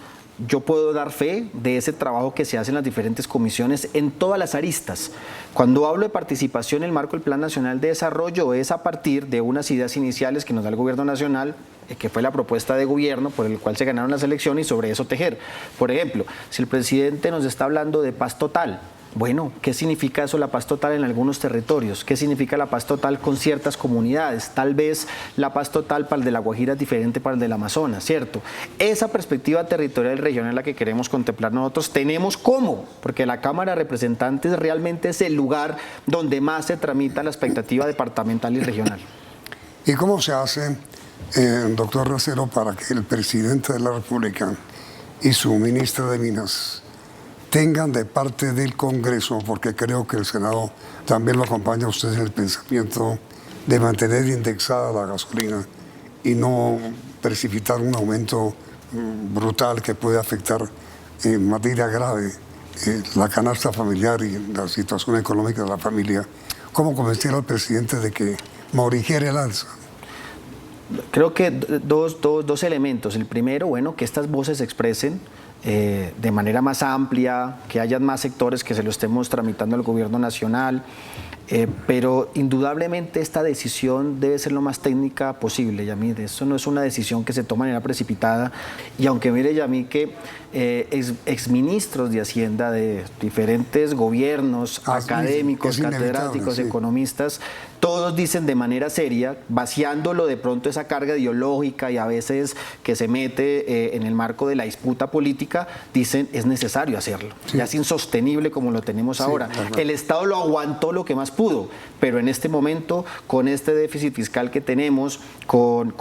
yo puedo dar fe de ese trabajo que se hace en las diferentes comisiones en todas las aristas. Cuando hablo de participación en el marco del Plan Nacional de Desarrollo, es a partir de unas ideas iniciales que nos da el Gobierno Nacional, que fue la propuesta de gobierno por el cual se ganaron las elecciones, y sobre eso tejer. Por ejemplo, si el presidente nos está hablando de paz total, bueno, ¿qué significa eso, la paz total en algunos territorios? ¿Qué significa la paz total con ciertas comunidades? Tal vez la paz total para el de La Guajira es diferente para el del Amazonas, ¿cierto? Esa perspectiva territorial y regional es la que queremos contemplar nosotros. Tenemos cómo, porque la Cámara de Representantes realmente es el lugar donde más se tramita la expectativa departamental y regional. ¿Y cómo se hace, doctor Rosero, para que el presidente de la República y su ministra de Minas tengan de parte del Congreso, porque creo que el Senado también lo acompaña a ustedes en el pensamiento de mantener indexada la gasolina y no precipitar un aumento brutal que puede afectar en materia grave la canasta familiar y la situación económica de la familia. ¿Cómo convencer al presidente de que morigere el alza? Creo que dos elementos. El primero, bueno, que estas voces se expresen de manera más amplia, que hayan más sectores que se lo estemos tramitando al gobierno nacional, pero indudablemente esta decisión debe ser lo más técnica posible, Yamid. Esto no es una decisión que se toma de manera precipitada, y aunque mire, Yamid, que exministros de Hacienda de diferentes gobiernos, académicos, catedráticos, economistas, todos dicen de manera seria, vaciándolo de pronto esa carga ideológica y a veces que se mete en el marco de la disputa política, dicen es necesario hacerlo. Sí. Ya es insostenible como lo tenemos ahora. El Estado lo aguantó lo que más pudo, pero en este momento, con este déficit fiscal que tenemos, con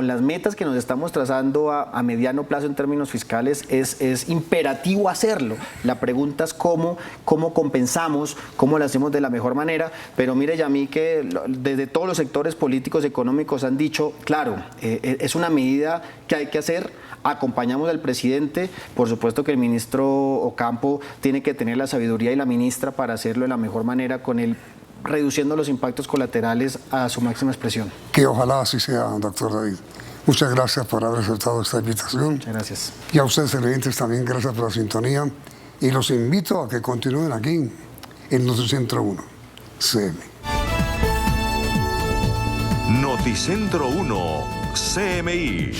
las metas que nos estamos trazando a mediano plazo en términos fiscales, es imperativo hacerlo. La pregunta es cómo compensamos, cómo lo hacemos de la mejor manera, pero mire, Yamid, que desde todos los sectores políticos económicos han dicho, claro, es una medida que hay que hacer, acompañamos al presidente, por supuesto que el ministro Ocampo tiene que tener la sabiduría y la ministra para hacerlo de la mejor manera, con él reduciendo los impactos colaterales a su máxima expresión. Que ojalá así sea, doctor David. Muchas gracias por haber aceptado esta invitación. Muchas gracias. Y a ustedes, televidentes, también gracias por la sintonía. Y los invito a que continúen aquí en Noticentro 1, CM. Noticentro 1, CMI.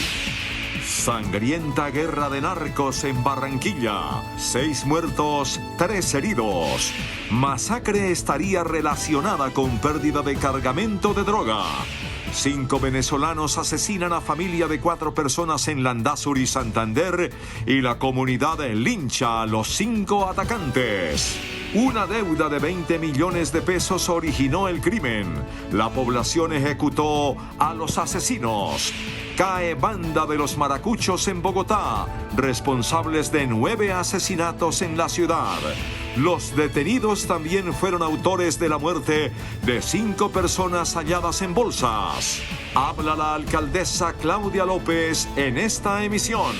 Sangrienta guerra de narcos en Barranquilla. 6 muertos, 3 heridos. Masacre estaría relacionada con pérdida de cargamento de droga. 5 venezolanos asesinan a familia de 4 personas en Landázuri, Santander, y la comunidad lincha a los 5 atacantes. Una deuda de 20 millones de pesos originó el crimen. La población ejecutó a los asesinos. Cae banda de los maracuchos en Bogotá, responsables de 9 asesinatos en la ciudad. Los detenidos también fueron autores de la muerte de 5 personas halladas en bolsas. Habla la alcaldesa Claudia López en esta emisión.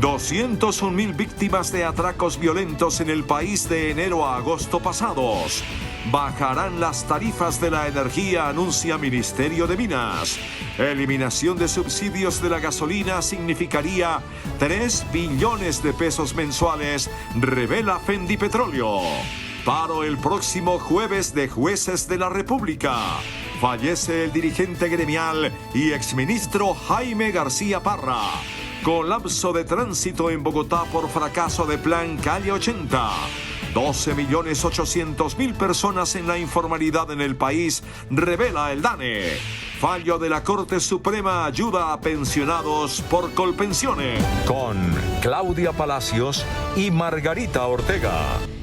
201.000 víctimas de atracos violentos en el país de enero a agosto pasados. Bajarán las tarifas de la energía, anuncia Ministerio de Minas. Eliminación de subsidios de la gasolina significaría 3 billones de pesos mensuales, revela Fendipetróleo. Paro el próximo jueves de jueces de la República. Fallece el dirigente gremial y exministro Jaime García Parra. Colapso de tránsito en Bogotá por fracaso de Plan Calle 80. 12.800.000 personas en la informalidad en el país, revela el DANE. Fallo de la Corte Suprema ayuda a pensionados por Colpensiones. Con Claudia Palacios y Margarita Ortega.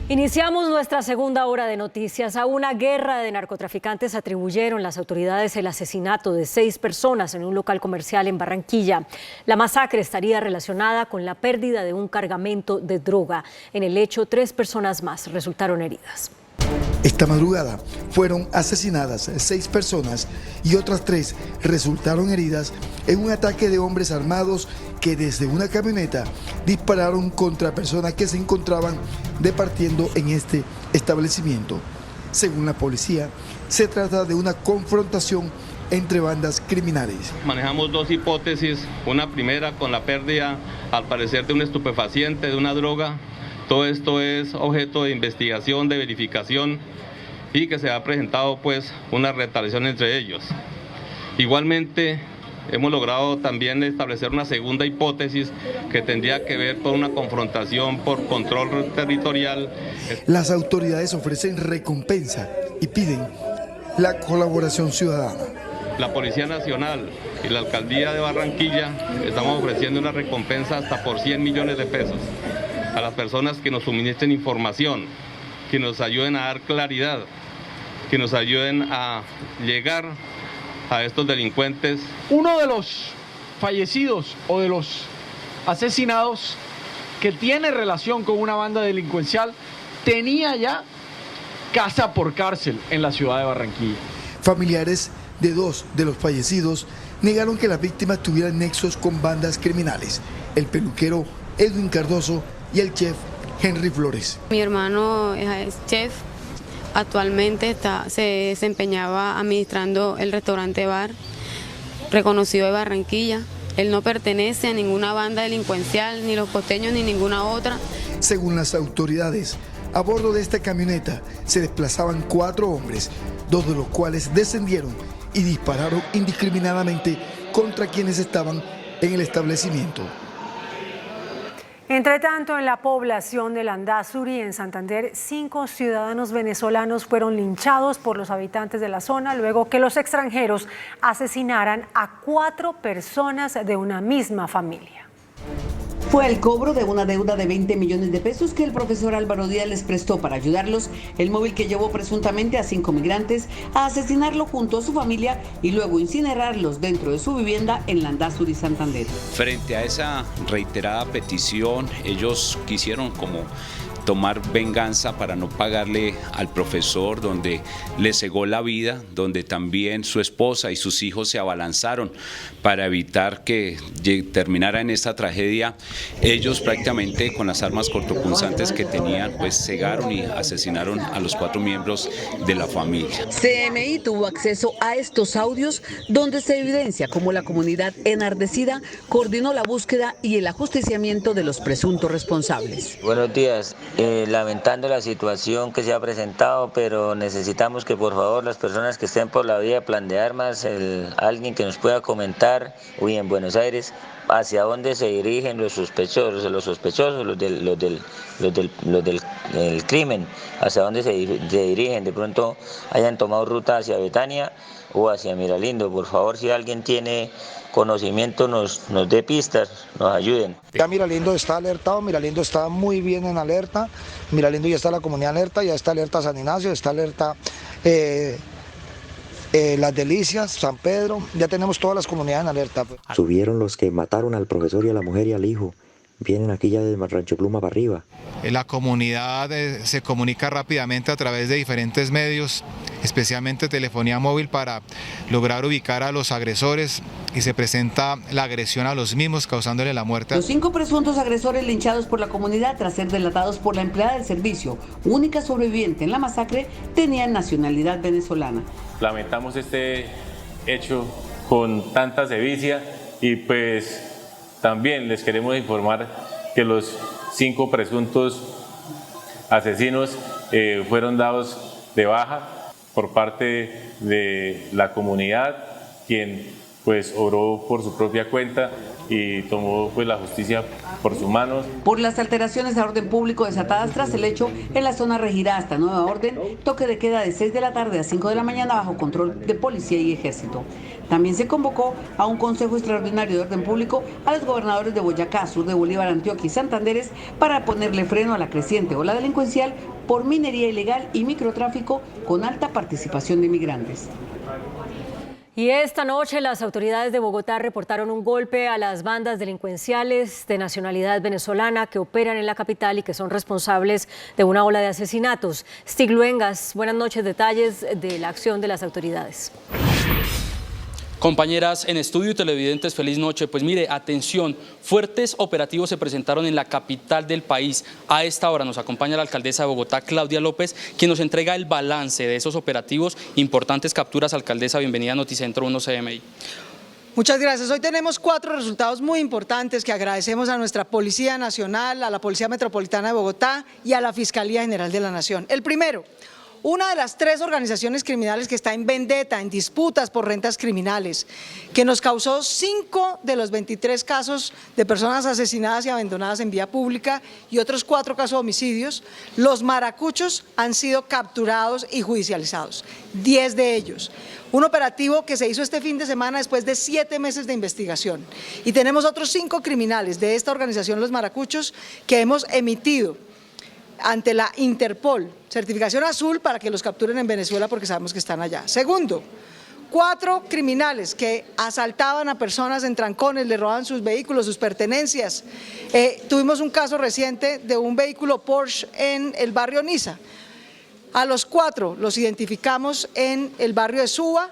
Iniciamos nuestra segunda hora de noticias. A una guerra de narcotraficantes atribuyeron las autoridades el asesinato de 6 personas en un local comercial en Barranquilla. La masacre estaría relacionada con la pérdida de un cargamento de droga. En el hecho, 3 personas más resultaron heridas. Esta madrugada fueron asesinadas 6 personas y otras 3 resultaron heridas en un ataque de hombres armados que desde una camioneta dispararon contra personas que se encontraban departiendo en este establecimiento. Según la policía, se trata de una confrontación entre bandas criminales. Manejamos 2 hipótesis, una primera con la pérdida, al parecer, de un estupefaciente, de una droga. Todo esto es objeto de investigación, de verificación, y que se ha presentado pues una retaliación entre ellos. Igualmente hemos logrado también establecer una segunda hipótesis que tendría que ver con una confrontación por control territorial. Las autoridades ofrecen recompensa y piden la colaboración ciudadana. La Policía Nacional y la Alcaldía de Barranquilla estamos ofreciendo una recompensa hasta por 100 millones de pesos a las personas que nos suministren información, que nos ayuden a dar claridad, que nos ayuden a llegar a estos delincuentes. Uno de los fallecidos o de los asesinados que tiene relación con una banda delincuencial tenía ya casa por cárcel en la ciudad de Barranquilla. Familiares de 2 de los fallecidos negaron que las víctimas tuvieran nexos con bandas criminales. El peluquero Edwin Cardoso y el chef Henry Flores. Mi hermano es chef, actualmente se desempeñaba administrando el restaurante bar reconocido de Barranquilla. Él no pertenece a ninguna banda delincuencial, ni los costeños ni ninguna otra. Según las autoridades, a bordo de esta camioneta se desplazaban 4 hombres, 2 de los cuales descendieron y dispararon indiscriminadamente contra quienes estaban en el establecimiento. Entre tanto, en la población de Landázuri, en Santander, 5 ciudadanos venezolanos fueron linchados por los habitantes de la zona luego que los extranjeros asesinaran a 4 personas de una misma familia. Fue el cobro de una deuda de 20 millones de pesos que el profesor Álvaro Díaz les prestó para ayudarlos, el móvil que llevó presuntamente a 5 migrantes a asesinarlo junto a su familia y luego incinerarlos dentro de su vivienda en Landázuri, Santander. Frente a esa reiterada petición, ellos quisieron como tomar venganza para no pagarle al profesor, donde le cegó la vida, donde también su esposa y sus hijos se abalanzaron para evitar que terminara en esta tragedia. Ellos prácticamente con las armas cortopunzantes que tenían, pues cegaron y asesinaron a los 4 miembros de la familia. CNI tuvo acceso a estos audios donde se evidencia cómo la comunidad enardecida coordinó la búsqueda y el ajusticiamiento de los presuntos responsables. Buenos días. Lamentando la situación que se ha presentado, pero necesitamos que por favor las personas que estén por la vía Plan de Armas, alguien que nos pueda comentar, hoy en Buenos Aires, hacia dónde se dirigen los sospechosos, los del crimen, hacia dónde se dirigen, de pronto hayan tomado ruta hacia Betania o hacia Miralindo. Por favor, si alguien tiene conocimiento, nos dé pistas, nos ayuden. Ya Miralindo está alertado, Miralindo está muy bien en alerta, Miralindo ya está la comunidad alerta, ya está alerta San Ignacio, está alerta Las Delicias, San Pedro, ya tenemos todas las comunidades en alerta. Subieron los que mataron al profesor y a la mujer y al hijo. Vienen aquí ya de Rancho Pluma para arriba. La comunidad se comunica rápidamente a través de diferentes medios, especialmente telefonía móvil, para lograr ubicar a los agresores y se presenta la agresión a los mismos, causándole la muerte. Los 5 presuntos agresores linchados por la comunidad tras ser delatados por la empleada del servicio, única sobreviviente en la masacre, tenían nacionalidad venezolana. Lamentamos este hecho con tanta sevicia y pues también les queremos informar que los 5 presuntos asesinos fueron dados de baja por parte de la comunidad, quien pues obró por su propia cuenta y tomó pues la justicia por sus manos. Por las alteraciones a orden público desatadas tras el hecho, en la zona regirá hasta nueva orden, toque de queda de 6 de la tarde a 5 de la mañana bajo control de policía y ejército. También se convocó a un consejo extraordinario de orden público a los gobernadores de Boyacá, sur de Bolívar, Antioquia y Santanderes para ponerle freno a la creciente ola delincuencial por minería ilegal y microtráfico con alta participación de inmigrantes. Y esta noche las autoridades de Bogotá reportaron un golpe a las bandas delincuenciales de nacionalidad venezolana que operan en la capital y que son responsables de una ola de asesinatos. Stig Luengas, buenas noches, detalles de la acción de las autoridades. Compañeras en estudio y televidentes, feliz noche. Pues mire, atención, fuertes operativos se presentaron en la capital del país. A esta hora nos acompaña la alcaldesa de Bogotá, Claudia López, quien nos entrega el balance de esos operativos. Importantes capturas, alcaldesa, bienvenida a Noticentro 1 CMI. Muchas gracias. Hoy tenemos 4 resultados muy importantes que agradecemos a nuestra Policía Nacional, a la Policía Metropolitana de Bogotá y a la Fiscalía General de la Nación. El primero: una de las 3 organizaciones criminales que está en vendetta, en disputas por rentas criminales, que nos causó 5 de los 23 casos de personas asesinadas y abandonadas en vía pública y otros 4 casos de homicidios. Los maracuchos han sido capturados y judicializados, 10 de ellos. Un operativo que se hizo este fin de semana después de 7 meses de investigación. Y tenemos otros 5 criminales de esta organización, los maracuchos, que hemos emitido ante la Interpol certificación azul para que los capturen en Venezuela porque sabemos que están allá. Segundo, 4 criminales que asaltaban a personas en trancones, le robaban sus vehículos, sus pertenencias. Tuvimos un caso reciente de un vehículo Porsche en el barrio Niza. A los 4 los identificamos en el barrio de Suba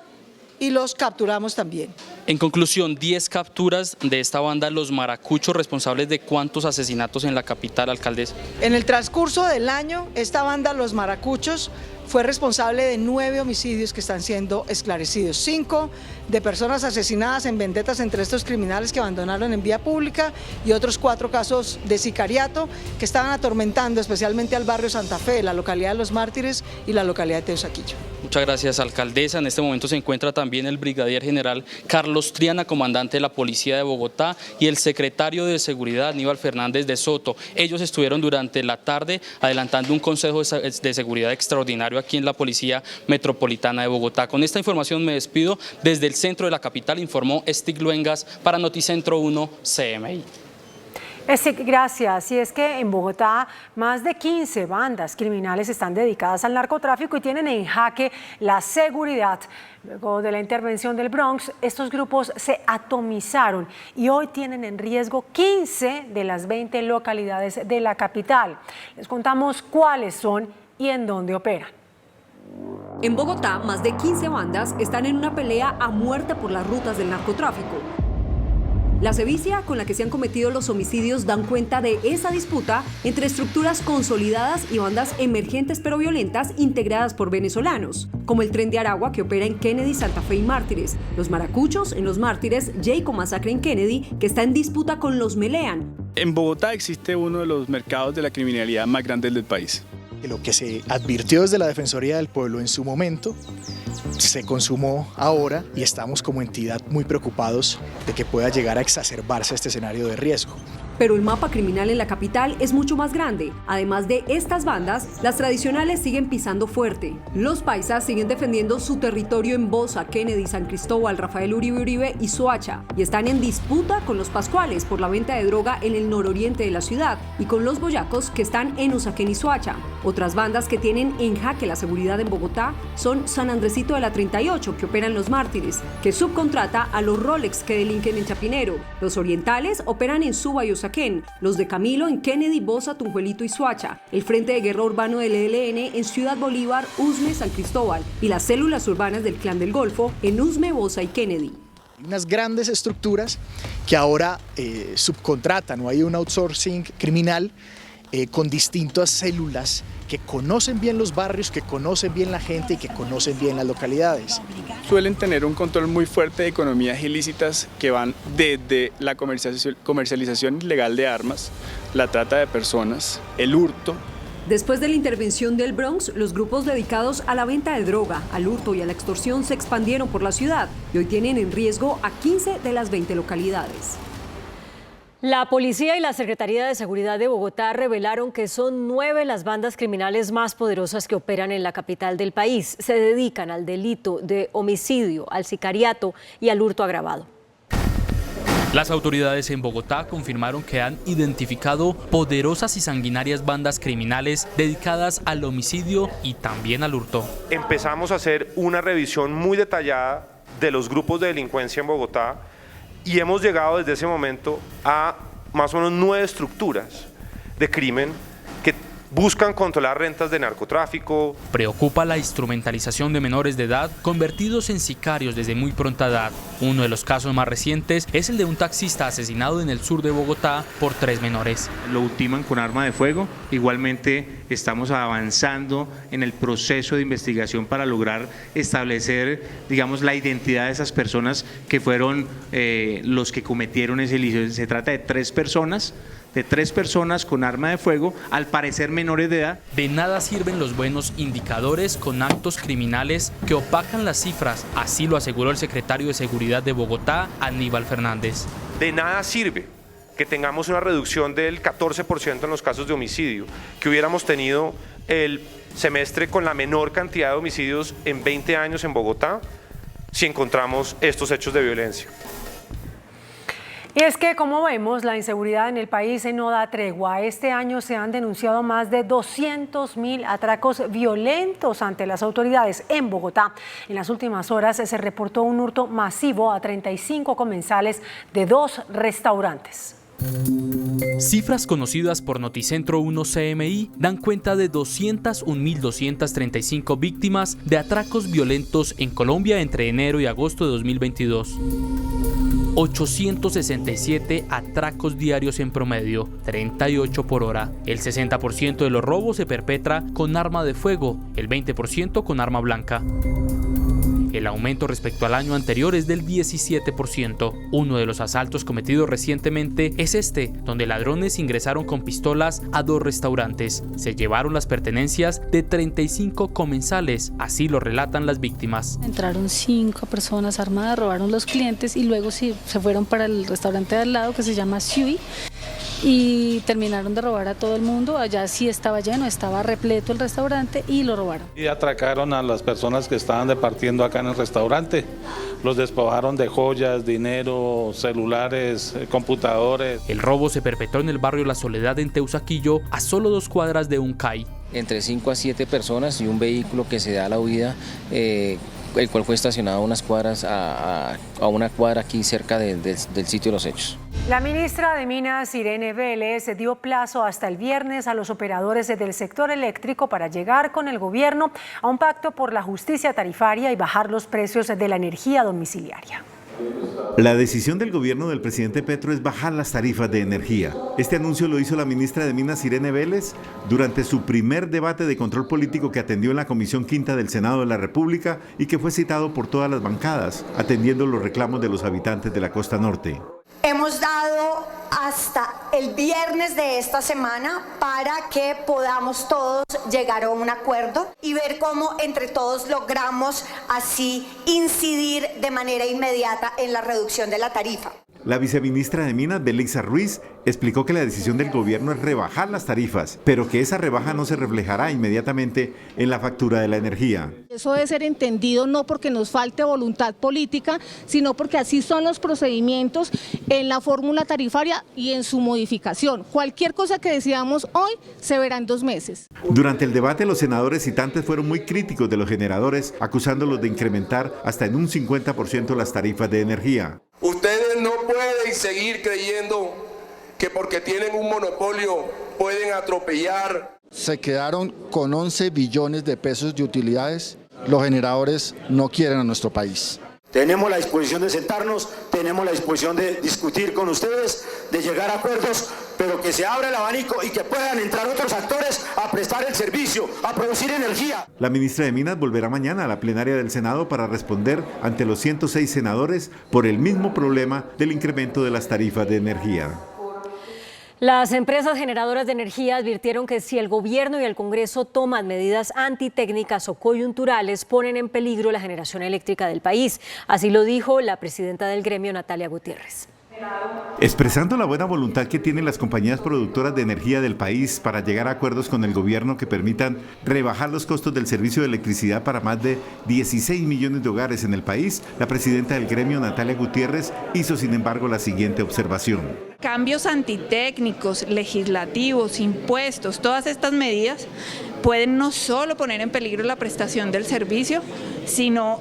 y los capturamos también. En conclusión, 10 capturas de esta banda, los maracuchos, responsables de cuántos asesinatos en la capital, alcaldesa. En el transcurso del año, esta banda, los maracuchos, fue responsable de 9 homicidios que están siendo esclarecidos, 5 de personas asesinadas en vendetas entre estos criminales que abandonaron en vía pública y otros 4 casos de sicariato que estaban atormentando especialmente al barrio Santa Fe, la localidad de Los Mártires y la localidad de Teusaquillo. Muchas gracias, alcaldesa. En este momento se encuentra también el brigadier general Carlos Triana, comandante de la Policía de Bogotá, y el secretario de Seguridad, Aníbal Fernández de Soto. Ellos estuvieron durante la tarde adelantando un consejo de seguridad extraordinario aquí en la Policía Metropolitana de Bogotá. Con esta información me despido. Desde el centro de la capital informó Stig Luengas para Noticentro 1 CMI. Gracias. Y es que en Bogotá más de 15 bandas criminales están dedicadas al narcotráfico y tienen en jaque la seguridad. Luego de la intervención del Bronx, estos grupos se atomizaron y hoy tienen en riesgo 15 de las 20 localidades de la capital. Les contamos cuáles son y en dónde operan. En Bogotá, más de 15 bandas están en una pelea a muerte por las rutas del narcotráfico. La sevicia con la que se han cometido los homicidios dan cuenta de esa disputa entre estructuras consolidadas y bandas emergentes pero violentas integradas por venezolanos, como el Tren de Aragua que opera en Kennedy, Santa Fe y Mártires, los Maracuchos en Los Mártires, Jayco Masacre en Kennedy, que está en disputa con los Melean. En Bogotá existe uno de los mercados de la criminalidad más grandes del país. Lo que se advirtió desde la Defensoría del Pueblo en su momento se consumó ahora y estamos como entidad muy preocupados de que pueda llegar a exacerbarse este escenario de riesgo. Pero el mapa criminal en la capital es mucho más grande. Además de estas bandas, las tradicionales siguen pisando fuerte. Los paisas siguen defendiendo su territorio en Bosa, Kennedy, San Cristóbal, Rafael Uribe y Soacha. Y están en disputa con los pascuales por la venta de droga en el nororiente de la ciudad y con los boyacos que están en Usaquén y Soacha. Otras bandas que tienen en jaque la seguridad en Bogotá son San Andresito de la 38, que opera en Los Mártires, que subcontrata a los Rolex que delinquen en Chapinero. Los orientales operan en Suba y Usaquén, los de Camilo en Kennedy, Bosa, Tunjuelito y Soacha, el Frente de Guerra Urbano del ELN en Ciudad Bolívar, Usme, San Cristóbal y las células urbanas del Clan del Golfo en Usme, Bosa y Kennedy. Unas grandes estructuras que ahora subcontratan o hay un outsourcing criminal con distintas células que conocen bien los barrios, que conocen bien la gente y que conocen bien las localidades. Suelen tener un control muy fuerte de economías ilícitas que van desde la comercialización ilegal de armas, la trata de personas, el hurto. Después de la intervención del Bronx, los grupos dedicados a la venta de droga, al hurto y a la extorsión se expandieron por la ciudad y hoy tienen en riesgo a 15 de las 20 localidades. La policía y la Secretaría de Seguridad de Bogotá revelaron que son 9 las bandas criminales más poderosas que operan en la capital del país. Se dedican al delito de homicidio, al sicariato y al hurto agravado. Las autoridades en Bogotá confirmaron que han identificado poderosas y sanguinarias bandas criminales dedicadas al homicidio y también al hurto. Empezamos a hacer una revisión muy detallada de los grupos de delincuencia en Bogotá y hemos llegado desde ese momento a más o menos 9 estructuras de crimen que buscan controlar rentas de narcotráfico. Preocupa la instrumentalización de menores de edad convertidos en sicarios desde muy pronta edad. Uno de los casos más recientes es el de un taxista asesinado en el sur de Bogotá por 3 menores. Lo ultiman con arma de fuego. Igualmente estamos avanzando en el proceso de investigación para lograr establecer, digamos, la identidad de esas personas que fueron los que cometieron ese ilícito. Se trata de 3 personas con arma de fuego, al parecer menores de edad. De nada sirven los buenos indicadores con actos criminales que opacan las cifras, así lo aseguró el secretario de Seguridad de Bogotá, Aníbal Fernández. De nada sirve que tengamos una reducción del 14% en los casos de homicidio, que hubiéramos tenido el semestre con la menor cantidad de homicidios en 20 años en Bogotá, si encontramos estos hechos de violencia. Y es que, como vemos, la inseguridad en el país no da tregua. Este año se han denunciado más de 200.000 atracos violentos ante las autoridades en Bogotá. En las últimas horas se reportó un hurto masivo a 35 comensales de 2 restaurantes. Cifras conocidas por Noticentro 1 CMI dan cuenta de 201.235 víctimas de atracos violentos en Colombia entre enero y agosto de 2022. 867 atracos diarios en promedio, 38 por hora. El 60% de los robos se perpetra con arma de fuego, el 20% con arma blanca. El aumento respecto al año anterior es del 17%. Uno de los asaltos cometidos recientemente es este, donde ladrones ingresaron con pistolas a 2 restaurantes. Se llevaron las pertenencias de 35 comensales, así lo relatan las víctimas. Entraron 5 personas armadas, robaron los clientes y luego se fueron para el restaurante de al lado que se llama Sui y terminaron de robar a todo el mundo. Allá sí estaba lleno, estaba repleto el restaurante y lo robaron. Y atracaron a las personas que estaban departiendo acá en el restaurante. Los despojaron de joyas, dinero, celulares, computadores. El robo se perpetró en el barrio La Soledad en Teusaquillo, a solo 2 cuadras de un CAI. Entre 5 a 7 personas y un vehículo que se da a la huida, el cual fue estacionado a unas cuadras, a una cuadra aquí cerca del sitio de los hechos. La ministra de Minas, Irene Vélez, dio plazo hasta el viernes a los operadores del sector eléctrico para llegar con el gobierno a un pacto por la justicia tarifaria y bajar los precios de la energía domiciliaria. La decisión del gobierno del presidente Petro es bajar las tarifas de energía. Este anuncio lo hizo la ministra de Minas, Irene Vélez, durante su primer debate de control político que atendió en la Comisión Quinta del Senado de la República y que fue citado por todas las bancadas, atendiendo los reclamos de los habitantes de la costa norte. Hemos dado hasta el viernes de esta semana para que podamos todos llegar a un acuerdo y ver cómo entre todos logramos así incidir de manera inmediata en la reducción de la tarifa. La viceministra de Minas, Belixa Ruiz, explicó que la decisión del gobierno es rebajar las tarifas, pero que esa rebaja no se reflejará inmediatamente en la factura de la energía. Eso debe ser entendido no porque nos falte voluntad política, sino porque así son los procedimientos en la fórmula tarifaria y en su modificación. Cualquier cosa que decidamos hoy se verá en 2 meses. Durante el debate, los senadores citantes fueron muy críticos de los generadores, acusándolos de incrementar hasta en un 50% las tarifas de energía. Ustedes no pueden seguir creyendo que porque tienen un monopolio pueden atropellar. Se quedaron con 11 billones de pesos de utilidades. Los generadores no quieren a nuestro país. Tenemos la disposición de sentarnos, tenemos la disposición de discutir con ustedes, de llegar a acuerdos, pero que se abra el abanico y que puedan entrar otros actores a prestar el servicio, a producir energía. La ministra de Minas volverá mañana a la plenaria del Senado para responder ante los 106 senadores por el mismo problema del incremento de las tarifas de energía. Las empresas generadoras de energía advirtieron que si el gobierno y el Congreso toman medidas antitécnicas o coyunturales, ponen en peligro la generación eléctrica del país. Así lo dijo la presidenta del gremio, Natalia Gutiérrez. Expresando la buena voluntad que tienen las compañías productoras de energía del país para llegar a acuerdos con el gobierno que permitan rebajar los costos del servicio de electricidad para más de 16 millones de hogares en el país, la presidenta del gremio, Natalia Gutiérrez, hizo sin embargo la siguiente observación. Cambios antitécnicos, legislativos, impuestos, todas estas medidas pueden no solo poner en peligro la prestación del servicio, sino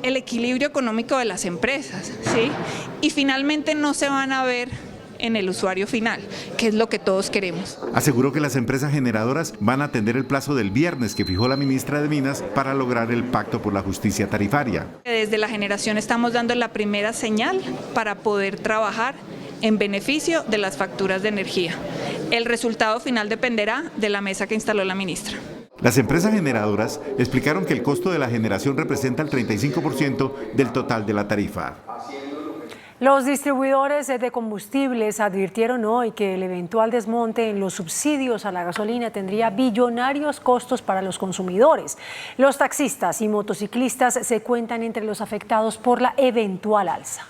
el equilibrio económico de las empresas, ¿sí? Y finalmente no se van a ver en el usuario final, que es lo que todos queremos. Aseguró que las empresas generadoras van a atender el plazo del viernes que fijó la ministra de Minas para lograr el pacto por la justicia tarifaria. Desde la generación estamos dando la primera señal para poder trabajar en beneficio de las facturas de energía. El resultado final dependerá de la mesa que instaló la ministra. Las empresas generadoras explicaron que el costo de la generación representa el 35% del total de la tarifa. Los distribuidores de combustibles advirtieron hoy que el eventual desmonte en los subsidios a la gasolina tendría billonarios costos para los consumidores. Los taxistas y motociclistas se cuentan entre los afectados por la eventual alza.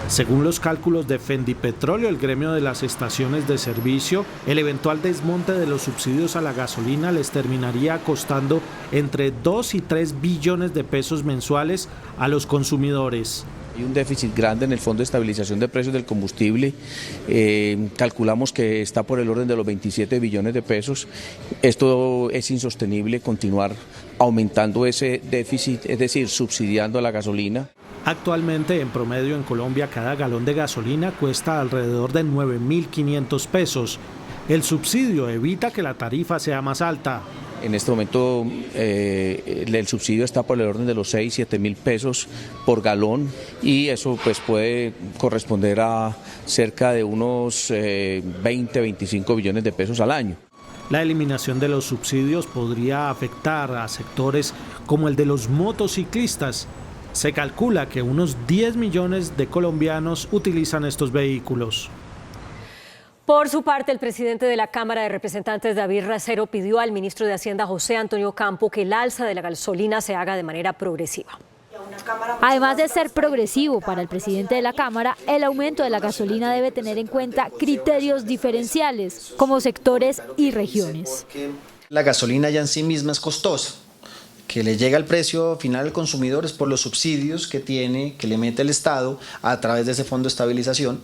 Según los cálculos de Fendipetróleo, el gremio de las estaciones de servicio, el eventual desmonte de los subsidios a la gasolina les terminaría costando entre 2 y 3 billones de pesos mensuales a los consumidores. Hay un déficit grande en el Fondo de Estabilización de Precios del Combustible, calculamos que está por el orden de los 27 billones de pesos. Esto es insostenible continuar aumentando ese déficit, es decir, subsidiando a la gasolina. Actualmente, en promedio en Colombia, cada galón de gasolina cuesta alrededor de 9.500 pesos. El subsidio evita que la tarifa sea más alta. En este momento el subsidio está por el orden de los 6-7 mil pesos por galón y eso pues puede corresponder a cerca de unos 20-25 billones de pesos al año. La eliminación de los subsidios podría afectar a sectores como el de los motociclistas. Se calcula que unos 10 millones de colombianos utilizan estos vehículos. Por su parte, el presidente de la Cámara de Representantes, David Racero, pidió al ministro de Hacienda, José Antonio Campo, que el alza de la gasolina se haga de manera progresiva. Además de ser progresivo para el presidente de la Cámara, el aumento de la gasolina debe tener en cuenta criterios diferenciales, como sectores y regiones. La gasolina ya en sí misma es costosa. Que le llega al precio final al consumidor es por los subsidios que le mete el Estado a través de ese fondo de estabilización.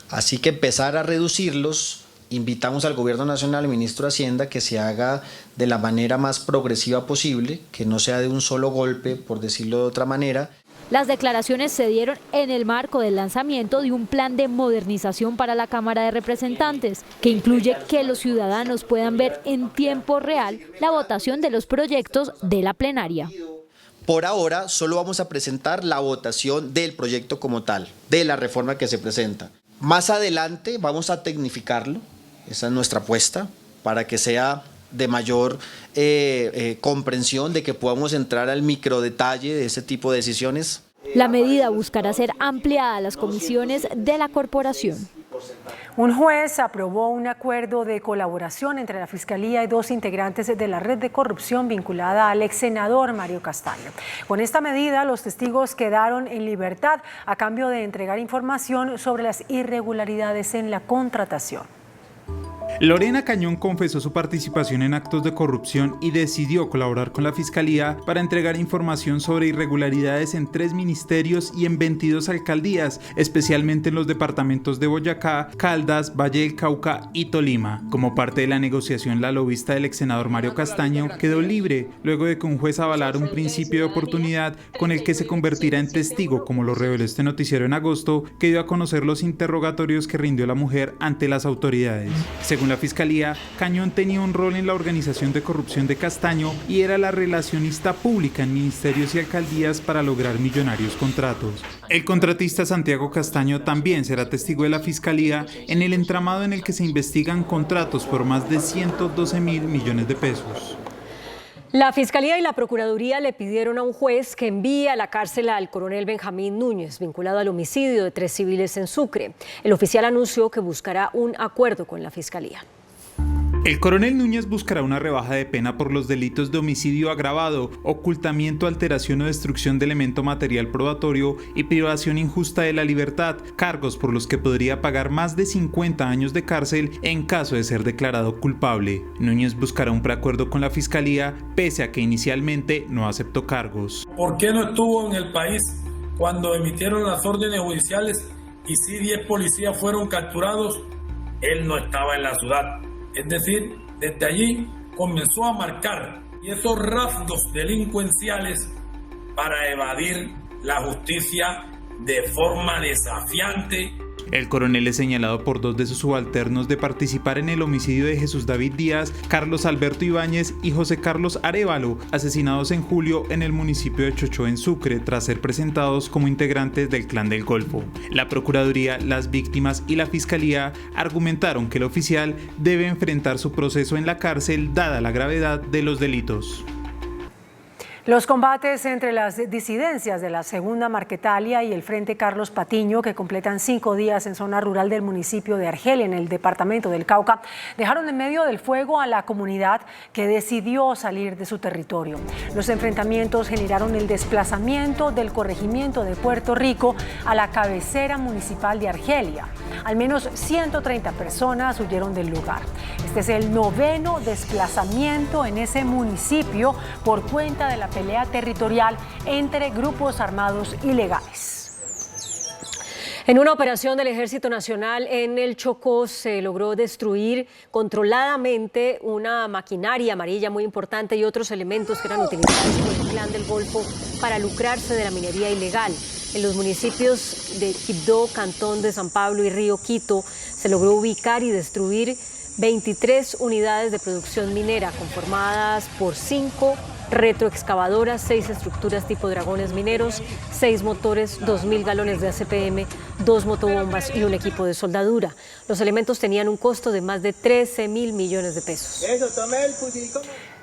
Así que empezar a reducirlos, invitamos al Gobierno Nacional, al Ministro de Hacienda, que se haga de la manera más progresiva posible, que no sea de un solo golpe, por decirlo de otra manera. Las declaraciones se dieron en el marco del lanzamiento de un plan de modernización para la Cámara de Representantes, que incluye que los ciudadanos puedan ver en tiempo real la votación de los proyectos de la plenaria. Por ahora, solo vamos a presentar la votación del proyecto como tal, de la reforma que se presenta. Más adelante vamos a tecnificarlo, esa es nuestra apuesta, para que sea de mayor comprensión, de que podamos entrar al microdetalle de ese tipo de decisiones. La medida buscará ser ampliada a las comisiones de la corporación. Un juez aprobó un acuerdo de colaboración entre la Fiscalía y 2 integrantes de la red de corrupción vinculada al ex senador Mario Castaño. Con esta medida, los testigos quedaron en libertad a cambio de entregar información sobre las irregularidades en la contratación. Lorena Cañón confesó su participación en actos de corrupción y decidió colaborar con la Fiscalía para entregar información sobre irregularidades en 3 ministerios y en 22 alcaldías, especialmente en los departamentos de Boyacá, Caldas, Valle del Cauca y Tolima. Como parte de la negociación, la lobista del ex senador Mario Castaño quedó libre luego de que un juez avalara un principio de oportunidad con el que se convertirá en testigo, como lo reveló este noticiero en agosto, que dio a conocer los interrogatorios que rindió la mujer ante las autoridades. Según la Fiscalía, Cañón tenía un rol en la organización de corrupción de Castaño y era la relacionista pública en ministerios y alcaldías para lograr millonarios contratos. El contratista Santiago Castaño también será testigo de la Fiscalía en el entramado en el que se investigan contratos por más de 112.000 millones de pesos. La Fiscalía y la Procuraduría le pidieron a un juez que envíe a la cárcel al coronel Benjamín Núñez, vinculado al homicidio de 3 civiles en Sucre. El oficial anunció que buscará un acuerdo con la Fiscalía. El coronel Núñez buscará una rebaja de pena por los delitos de homicidio agravado, ocultamiento, alteración o destrucción de elemento material probatorio y privación injusta de la libertad, cargos por los que podría pagar más de 50 años de cárcel en caso de ser declarado culpable. Núñez buscará un preacuerdo con la Fiscalía, pese a que inicialmente no aceptó cargos. ¿Por qué no estuvo en el país cuando emitieron las órdenes judiciales y si 10 policías fueron capturados? Él no estaba en la ciudad. Es decir, desde allí comenzó a marcar esos rasgos delincuenciales para evadir la justicia de forma desafiante. El coronel es señalado por 2 de sus subalternos de participar en el homicidio de Jesús David Díaz, Carlos Alberto Ibáñez y José Carlos Arévalo, asesinados en julio en el municipio de Chochó, en Sucre, tras ser presentados como integrantes del Clan del Golfo. La Procuraduría, las víctimas y la Fiscalía argumentaron que el oficial debe enfrentar su proceso en la cárcel dada la gravedad de los delitos. Los combates entre las disidencias de la Segunda Marquetalia y el Frente Carlos Patiño, que completan 5 días en zona rural del municipio de Argelia, en el departamento del Cauca, dejaron en medio del fuego a la comunidad que decidió salir de su territorio. Los enfrentamientos generaron el desplazamiento del corregimiento de Puerto Rico a la cabecera municipal de Argelia. Al menos 130 personas huyeron del lugar. Este es el 9º desplazamiento en ese municipio por cuenta de la pelea territorial entre grupos armados ilegales. En una operación del Ejército Nacional en el Chocó se logró destruir controladamente una maquinaria amarilla muy importante y otros elementos que eran utilizados por el Clan del Golfo para lucrarse de la minería ilegal. En los municipios de Quibdó, Cantón de San Pablo y Río Quito se logró ubicar y destruir 23 unidades de producción minera conformadas por 5 retroexcavadoras, 6 estructuras tipo dragones mineros, 6 motores, 2.000 galones de ACPM, 2 motobombas y un equipo de soldadura. Los elementos tenían un costo de más de 13.000 millones de pesos.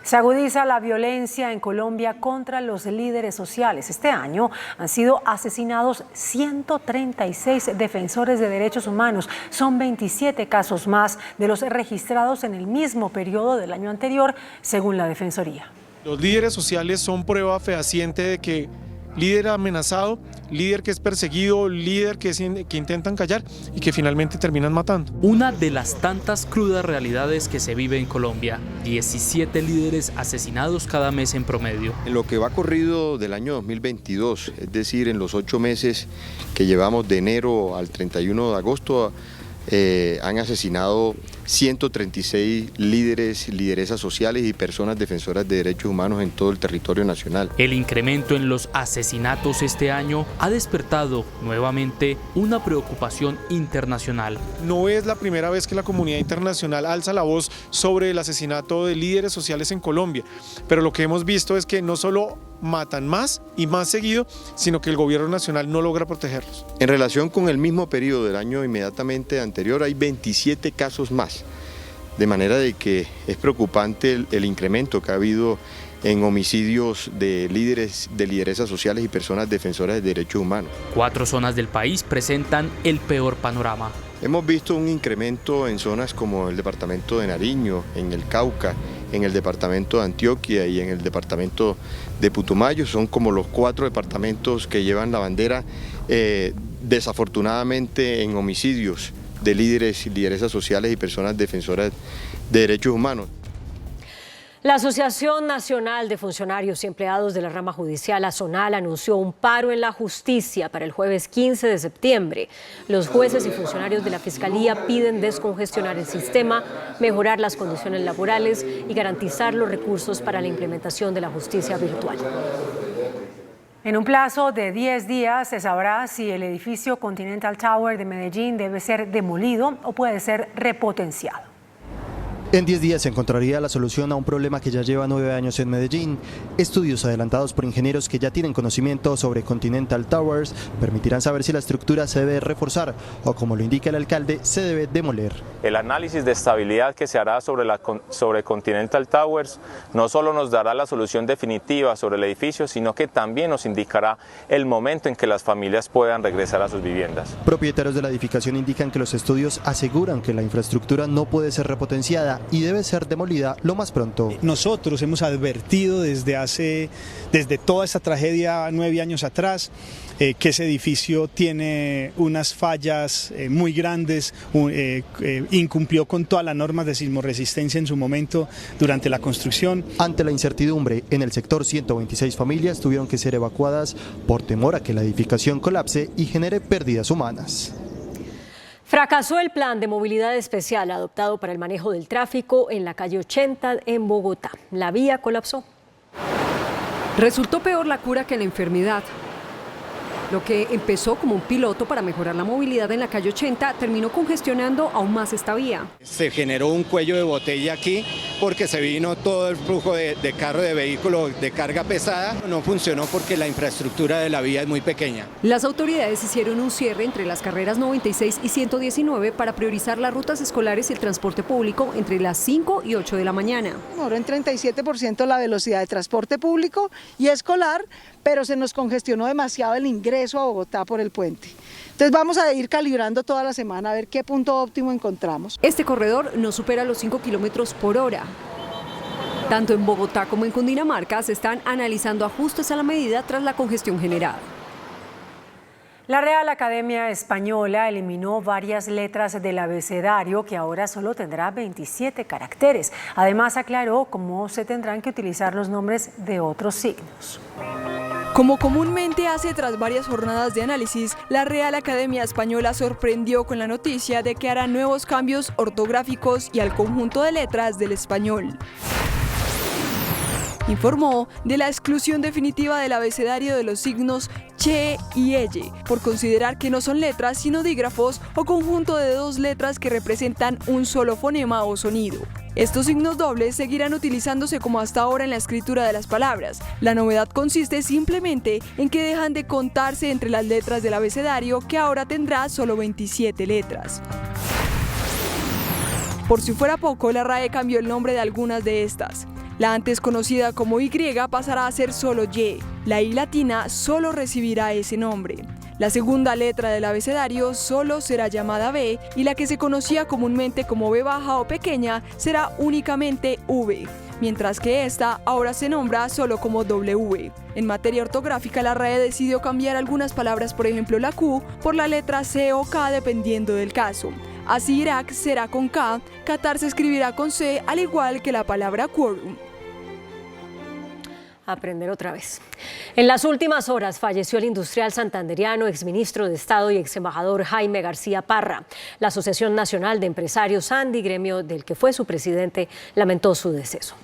Se agudiza la violencia en Colombia contra los líderes sociales. Este año han sido asesinados 136 defensores de derechos humanos. Son 27 casos más de los registrados en el mismo periodo del año anterior, según la Defensoría. Los líderes sociales son prueba fehaciente de que líder amenazado, líder que es perseguido, líder que intentan callar y que finalmente terminan matando. Una de las tantas crudas realidades que se vive en Colombia, 17 líderes asesinados cada mes en promedio. En lo que va corrido del año 2022, es decir, en los 8 meses que llevamos de enero al 31 de agosto, han asesinado 136 líderes, lideresas sociales y personas defensoras de derechos humanos en todo el territorio nacional. El incremento en los asesinatos este año ha despertado nuevamente una preocupación internacional. No es la primera vez que la comunidad internacional alza la voz sobre el asesinato de líderes sociales en Colombia, pero lo que hemos visto es que no solo matan más y más seguido, sino que el gobierno nacional no logra protegerlos. En relación con el mismo periodo del año inmediatamente anterior, hay 27 casos más, de manera de que es preocupante el incremento que ha habido en homicidios de líderes, de lideresas sociales y personas defensoras de derechos humanos. 4 zonas del país presentan el peor panorama. Hemos visto un incremento en zonas como el departamento de Nariño, en el Cauca, en el departamento de Antioquia y en el departamento de Putumayo. Son como los 4 departamentos que llevan la bandera, desafortunadamente, en homicidios de líderes y lideresas sociales y personas defensoras de derechos humanos. La Asociación Nacional de Funcionarios y Empleados de la Rama Judicial, ASONAL, anunció un paro en la justicia para el jueves 15 de septiembre. Los jueces y funcionarios de la Fiscalía piden descongestionar el sistema, mejorar las condiciones laborales y garantizar los recursos para la implementación de la justicia virtual. En un plazo de 10 días se sabrá si el edificio Continental Tower de Medellín debe ser demolido o puede ser repotenciado. En 10 días se encontraría la solución a un problema que ya lleva 9 años en Medellín. Estudios adelantados por ingenieros que ya tienen conocimiento sobre Continental Towers permitirán saber si la estructura se debe reforzar o, como lo indica el alcalde, se debe demoler. El análisis de estabilidad que se hará sobre Continental Towers no solo nos dará la solución definitiva sobre el edificio, sino que también nos indicará el momento en que las familias puedan regresar a sus viviendas. Propietarios de la edificación indican que los estudios aseguran que la infraestructura no puede ser repotenciada y debe ser demolida lo más pronto. Nosotros hemos advertido desde toda esta tragedia 9 años atrás que ese edificio tiene unas fallas muy grandes, incumplió con todas las normas de sismoresistencia en su momento durante la construcción. Ante la incertidumbre, en el sector 126 familias tuvieron que ser evacuadas por temor a que la edificación colapse y genere pérdidas humanas. Fracasó el plan de movilidad especial adoptado para el manejo del tráfico en la calle 80 en Bogotá. La vía colapsó. Resultó peor la cura que la enfermedad. Lo que empezó como un piloto para mejorar la movilidad en la calle 80 terminó congestionando aún más esta vía. Se generó un cuello de botella aquí porque se vino todo el flujo de carro, de vehículos de carga pesada. No funcionó porque la infraestructura de la vía es muy pequeña. Las autoridades hicieron un cierre entre las carreras 96 y 119 para priorizar las rutas escolares y el transporte público entre las 5 y 8 de la mañana. Mejoró en 37% la velocidad de transporte público y escolar, pero se nos congestionó demasiado el ingreso a Bogotá por el puente. Entonces vamos a ir calibrando toda la semana a ver qué punto óptimo encontramos. Este corredor no supera los 5 kilómetros por hora. Tanto en Bogotá como en Cundinamarca se están analizando ajustes a la medida tras la congestión generada. La Real Academia Española eliminó varias letras del abecedario que ahora solo tendrá 27 caracteres. Además aclaró cómo se tendrán que utilizar los nombres de otros signos. Como comúnmente hace tras varias jornadas de análisis, la Real Academia Española sorprendió con la noticia de que hará nuevos cambios ortográficos y al conjunto de letras del español. Informó de la exclusión definitiva del abecedario de los signos che y elle, por considerar que no son letras sino dígrafos o conjunto de dos letras que representan un solo fonema o sonido. Estos signos dobles seguirán utilizándose como hasta ahora en la escritura de las palabras. La novedad consiste simplemente en que dejan de contarse entre las letras del abecedario, que ahora tendrá solo 27 letras. Por si fuera poco, la RAE cambió el nombre de algunas de estas. La antes conocida como Y pasará a ser solo Y. La I latina solo recibirá ese nombre. La segunda letra del abecedario solo será llamada B y la que se conocía comúnmente como B baja o pequeña será únicamente V, mientras que esta ahora se nombra solo como W. En materia ortográfica, la RAE decidió cambiar algunas palabras, por ejemplo la Q, por la letra C o K dependiendo del caso. Así Irak será con K, Qatar se escribirá con C, al igual que la palabra quórum. Aprender otra vez. En las últimas horas falleció el industrial santandereano, exministro de Estado y exembajador Jaime García Parra. La Asociación Nacional de Empresarios ANDI, gremio del que fue su presidente, lamentó su deceso.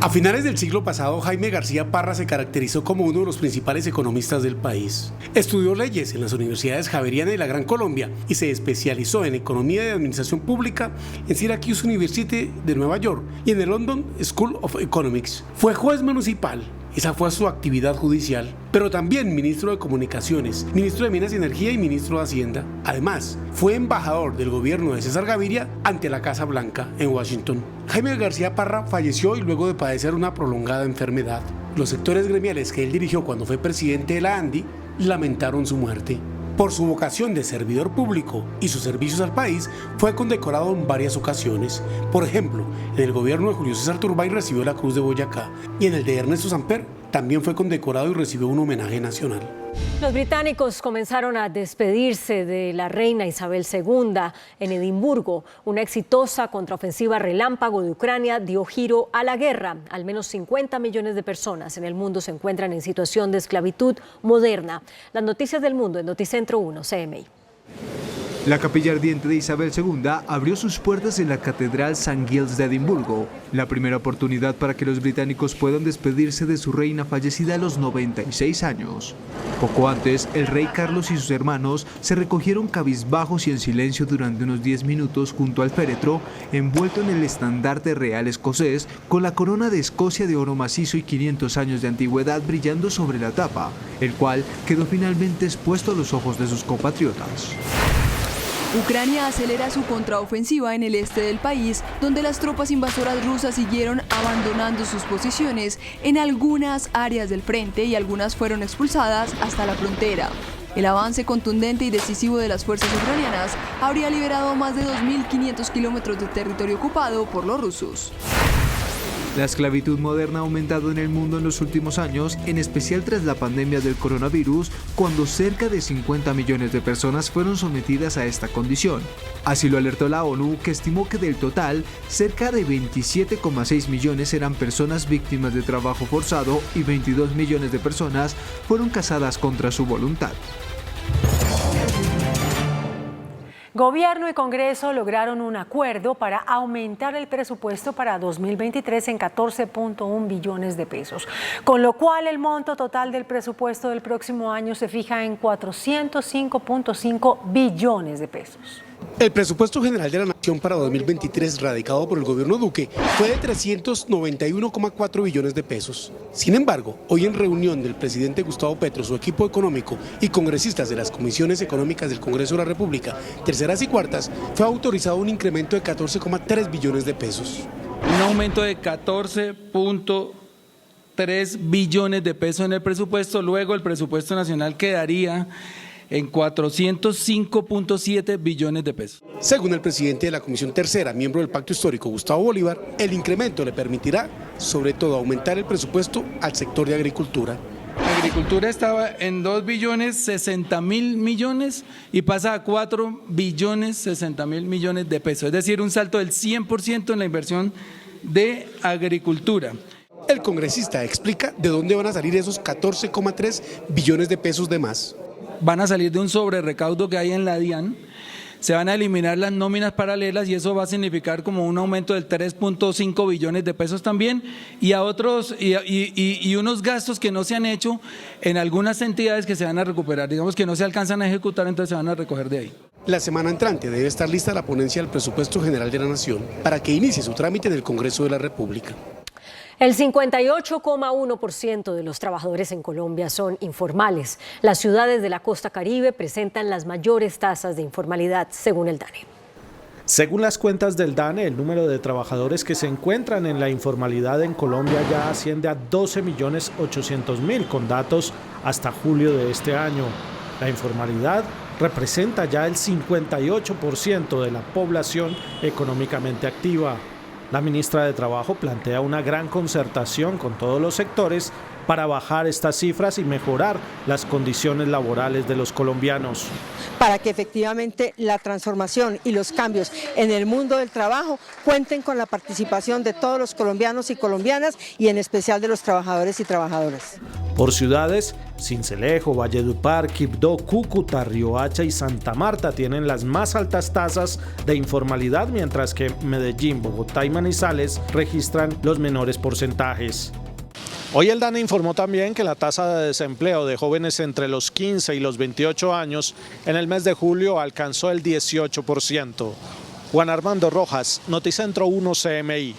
A finales del siglo pasado, Jaime García Parra se caracterizó como uno de los principales economistas del país. Estudió leyes en las universidades Javeriana y la Gran Colombia y se especializó en economía y administración pública en Syracuse University de Nueva York y en el London School of Economics. Fue juez municipal. Esa fue su actividad judicial, pero también ministro de Comunicaciones, ministro de Minas y Energía y ministro de Hacienda. Además, fue embajador del gobierno de César Gaviria ante la Casa Blanca en Washington. Jaime García Parra falleció y luego de padecer una prolongada enfermedad. Los sectores gremiales que él dirigió cuando fue presidente de la ANDI lamentaron su muerte. Por su vocación de servidor público y sus servicios al país, fue condecorado en varias ocasiones. Por ejemplo, en el gobierno de Julio César Turbay recibió la Cruz de Boyacá y en el de Ernesto Samper también fue condecorado y recibió un homenaje nacional. Los británicos comenzaron a despedirse de la reina Isabel II en Edimburgo. Una exitosa contraofensiva relámpago de Ucrania dio giro a la guerra. Al menos 50 millones de personas en el mundo se encuentran en situación de esclavitud moderna. Las noticias del mundo en Noticentro 1, CMI. La capilla ardiente de Isabel II abrió sus puertas en la Catedral St. Giles de Edimburgo, la primera oportunidad para que los británicos puedan despedirse de su reina fallecida a los 96 años. Poco antes, el rey Carlos y sus hermanos se recogieron cabizbajos y en silencio durante unos 10 minutos junto al féretro, envuelto en el estandarte real escocés, con la corona de Escocia de oro macizo y 500 años de antigüedad brillando sobre la tapa, el cual quedó finalmente expuesto a los ojos de sus compatriotas. Ucrania acelera su contraofensiva en el este del país, donde las tropas invasoras rusas siguieron abandonando sus posiciones en algunas áreas del frente y algunas fueron expulsadas hasta la frontera. El avance contundente y decisivo de las fuerzas ucranianas habría liberado más de 2.500 kilómetros de territorio ocupado por los rusos. La esclavitud moderna ha aumentado en el mundo en los últimos años, en especial tras la pandemia del coronavirus, cuando cerca de 50 millones de personas fueron sometidas a esta condición. Así lo alertó la ONU, que estimó que del total, cerca de 27,6 millones eran personas víctimas de trabajo forzado y 22 millones de personas fueron casadas contra su voluntad. Gobierno y Congreso lograron un acuerdo para aumentar el presupuesto para 2023 en 14.1 billones de pesos, con lo cual el monto total del presupuesto del próximo año se fija en 405.5 billones de pesos. El presupuesto general de la Nación para 2023, radicado por el gobierno Duque, fue de 391,4 billones de pesos. Sin embargo, hoy en reunión del presidente Gustavo Petro, su equipo económico y congresistas de las comisiones económicas del Congreso de la República, terceras y cuartas, fue autorizado un incremento de 14,3 billones de pesos. Un aumento de 14.3 billones de pesos en el presupuesto, luego el presupuesto nacional quedaría en 405.7 billones de pesos. Según el presidente de la Comisión Tercera, miembro del Pacto Histórico, Gustavo Bolívar, el incremento le permitirá, sobre todo, aumentar el presupuesto al sector de agricultura. La agricultura estaba en 2 billones 60 mil millones y pasa a 4 billones 60 mil millones de pesos, es decir, un salto del 100% en la inversión de agricultura. El congresista explica de dónde van a salir esos 14,3 billones de pesos de más. Van a salir de un sobrerecaudo que hay en la DIAN. Se van a eliminar las nóminas paralelas y eso va a significar como un aumento del 3.5 billones de pesos también y a otros y unos gastos que no se han hecho en algunas entidades que se van a recuperar, digamos que no se alcanzan a ejecutar, entonces se van a recoger de ahí. La semana entrante debe estar lista la ponencia del Presupuesto General de la Nación para que inicie su trámite en el Congreso de la República. El 58,1% de los trabajadores en Colombia son informales. Las ciudades de la costa caribe presentan las mayores tasas de informalidad, según el DANE. Según las cuentas del DANE, el número de trabajadores que se encuentran en la informalidad en Colombia ya asciende a 12.800.000 con datos hasta julio de este año. La informalidad representa ya el 58% de la población económicamente activa. La ministra de Trabajo plantea una gran concertación con todos los sectores para bajar estas cifras y mejorar las condiciones laborales de los colombianos. Para que efectivamente la transformación y los cambios en el mundo del trabajo cuenten con la participación de todos los colombianos y colombianas y en especial de los trabajadores y trabajadoras. Por ciudades, Sincelejo, Valledupar, Quibdó, Cúcuta, Riohacha y Santa Marta tienen las más altas tasas de informalidad, mientras que Medellín, Bogotá y Manizales registran los menores porcentajes. Hoy el DANE informó también que la tasa de desempleo de jóvenes entre los 15 y los 28 años en el mes de julio alcanzó el 18%. Juan Armando Rojas, Noticentro 1 CMI.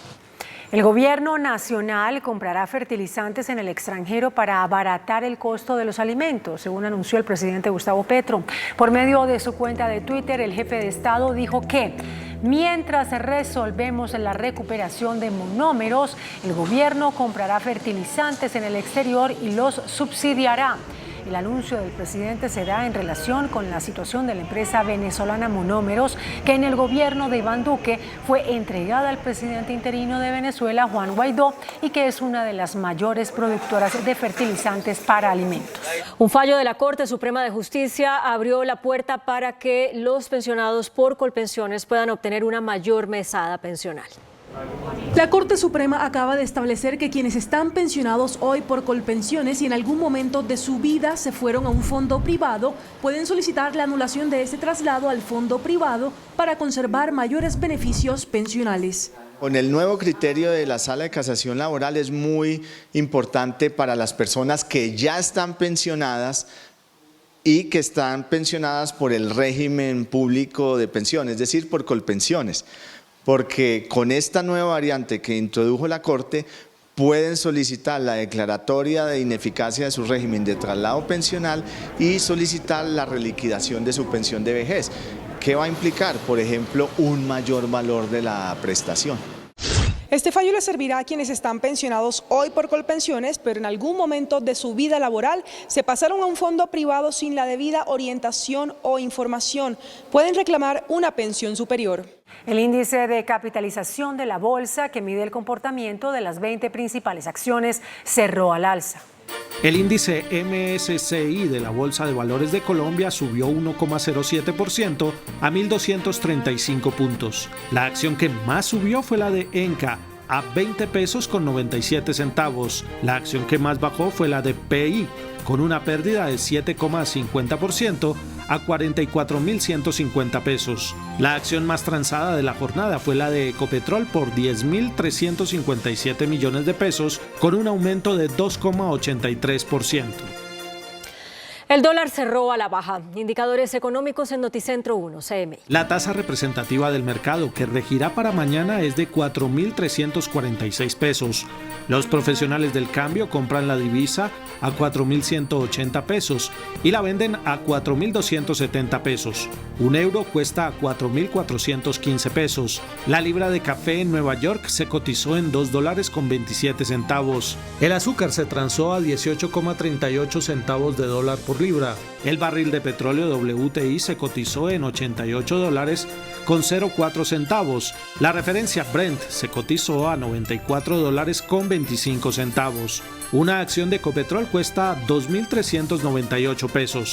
El gobierno nacional comprará fertilizantes en el extranjero para abaratar el costo de los alimentos, según anunció el presidente Gustavo Petro. Por medio de su cuenta de Twitter, el jefe de Estado dijo que mientras resolvemos la recuperación de monómeros, el gobierno comprará fertilizantes en el exterior y los subsidiará. El anuncio del presidente se da en relación con la situación de la empresa venezolana Monómeros, que en el gobierno de Iván Duque fue entregada al presidente interino de Venezuela, Juan Guaidó, y que es una de las mayores productoras de fertilizantes para alimentos. Un fallo de la Corte Suprema de Justicia abrió la puerta para que los pensionados por Colpensiones puedan obtener una mayor mesada pensional. La Corte Suprema acaba de establecer que quienes están pensionados hoy por Colpensiones y en algún momento de su vida se fueron a un fondo privado, pueden solicitar la anulación de ese traslado al fondo privado para conservar mayores beneficios pensionales. Con el nuevo criterio de la Sala de Casación Laboral es muy importante para las personas que ya están pensionadas y que están pensionadas por el régimen público de pensión, es decir, por Colpensiones. Porque con esta nueva variante que introdujo la Corte, pueden solicitar la declaratoria de ineficacia de su régimen de traslado pensional y solicitar la reliquidación de su pensión de vejez. ¿Qué va a implicar? Por ejemplo, un mayor valor de la prestación. Este fallo le servirá a quienes están pensionados hoy por Colpensiones, pero en algún momento de su vida laboral se pasaron a un fondo privado sin la debida orientación o información. Pueden reclamar una pensión superior. El índice de capitalización de la bolsa, que mide el comportamiento de las 20 principales acciones, cerró al alza. El índice MSCI de la Bolsa de Valores de Colombia subió 1,07% a 1.235 puntos. La acción que más subió fue la de Enca, a 20 pesos con 97 centavos. La acción que más bajó fue la de PI, con una pérdida de 7,50% a 44.150 pesos. La acción más transada de la jornada fue la de Ecopetrol por 10.357 millones de pesos, con un aumento de 2,83%. El dólar cerró a la baja. Indicadores económicos en Noticentro 1 CMI. La tasa representativa del mercado que regirá para mañana es de 4.346 pesos. Los profesionales del cambio compran la divisa a 4.180 pesos y la venden a 4.270 pesos. Un euro cuesta a 4.415 pesos. La libra de café en Nueva York se cotizó en $2.27. El azúcar se transó a 18,38 centavos de dólar por libra. El barril de petróleo WTI se cotizó en $88.04 centavos. La referencia Brent se cotizó a $94.25. Una acción de Ecopetrol cuesta 2.398 pesos.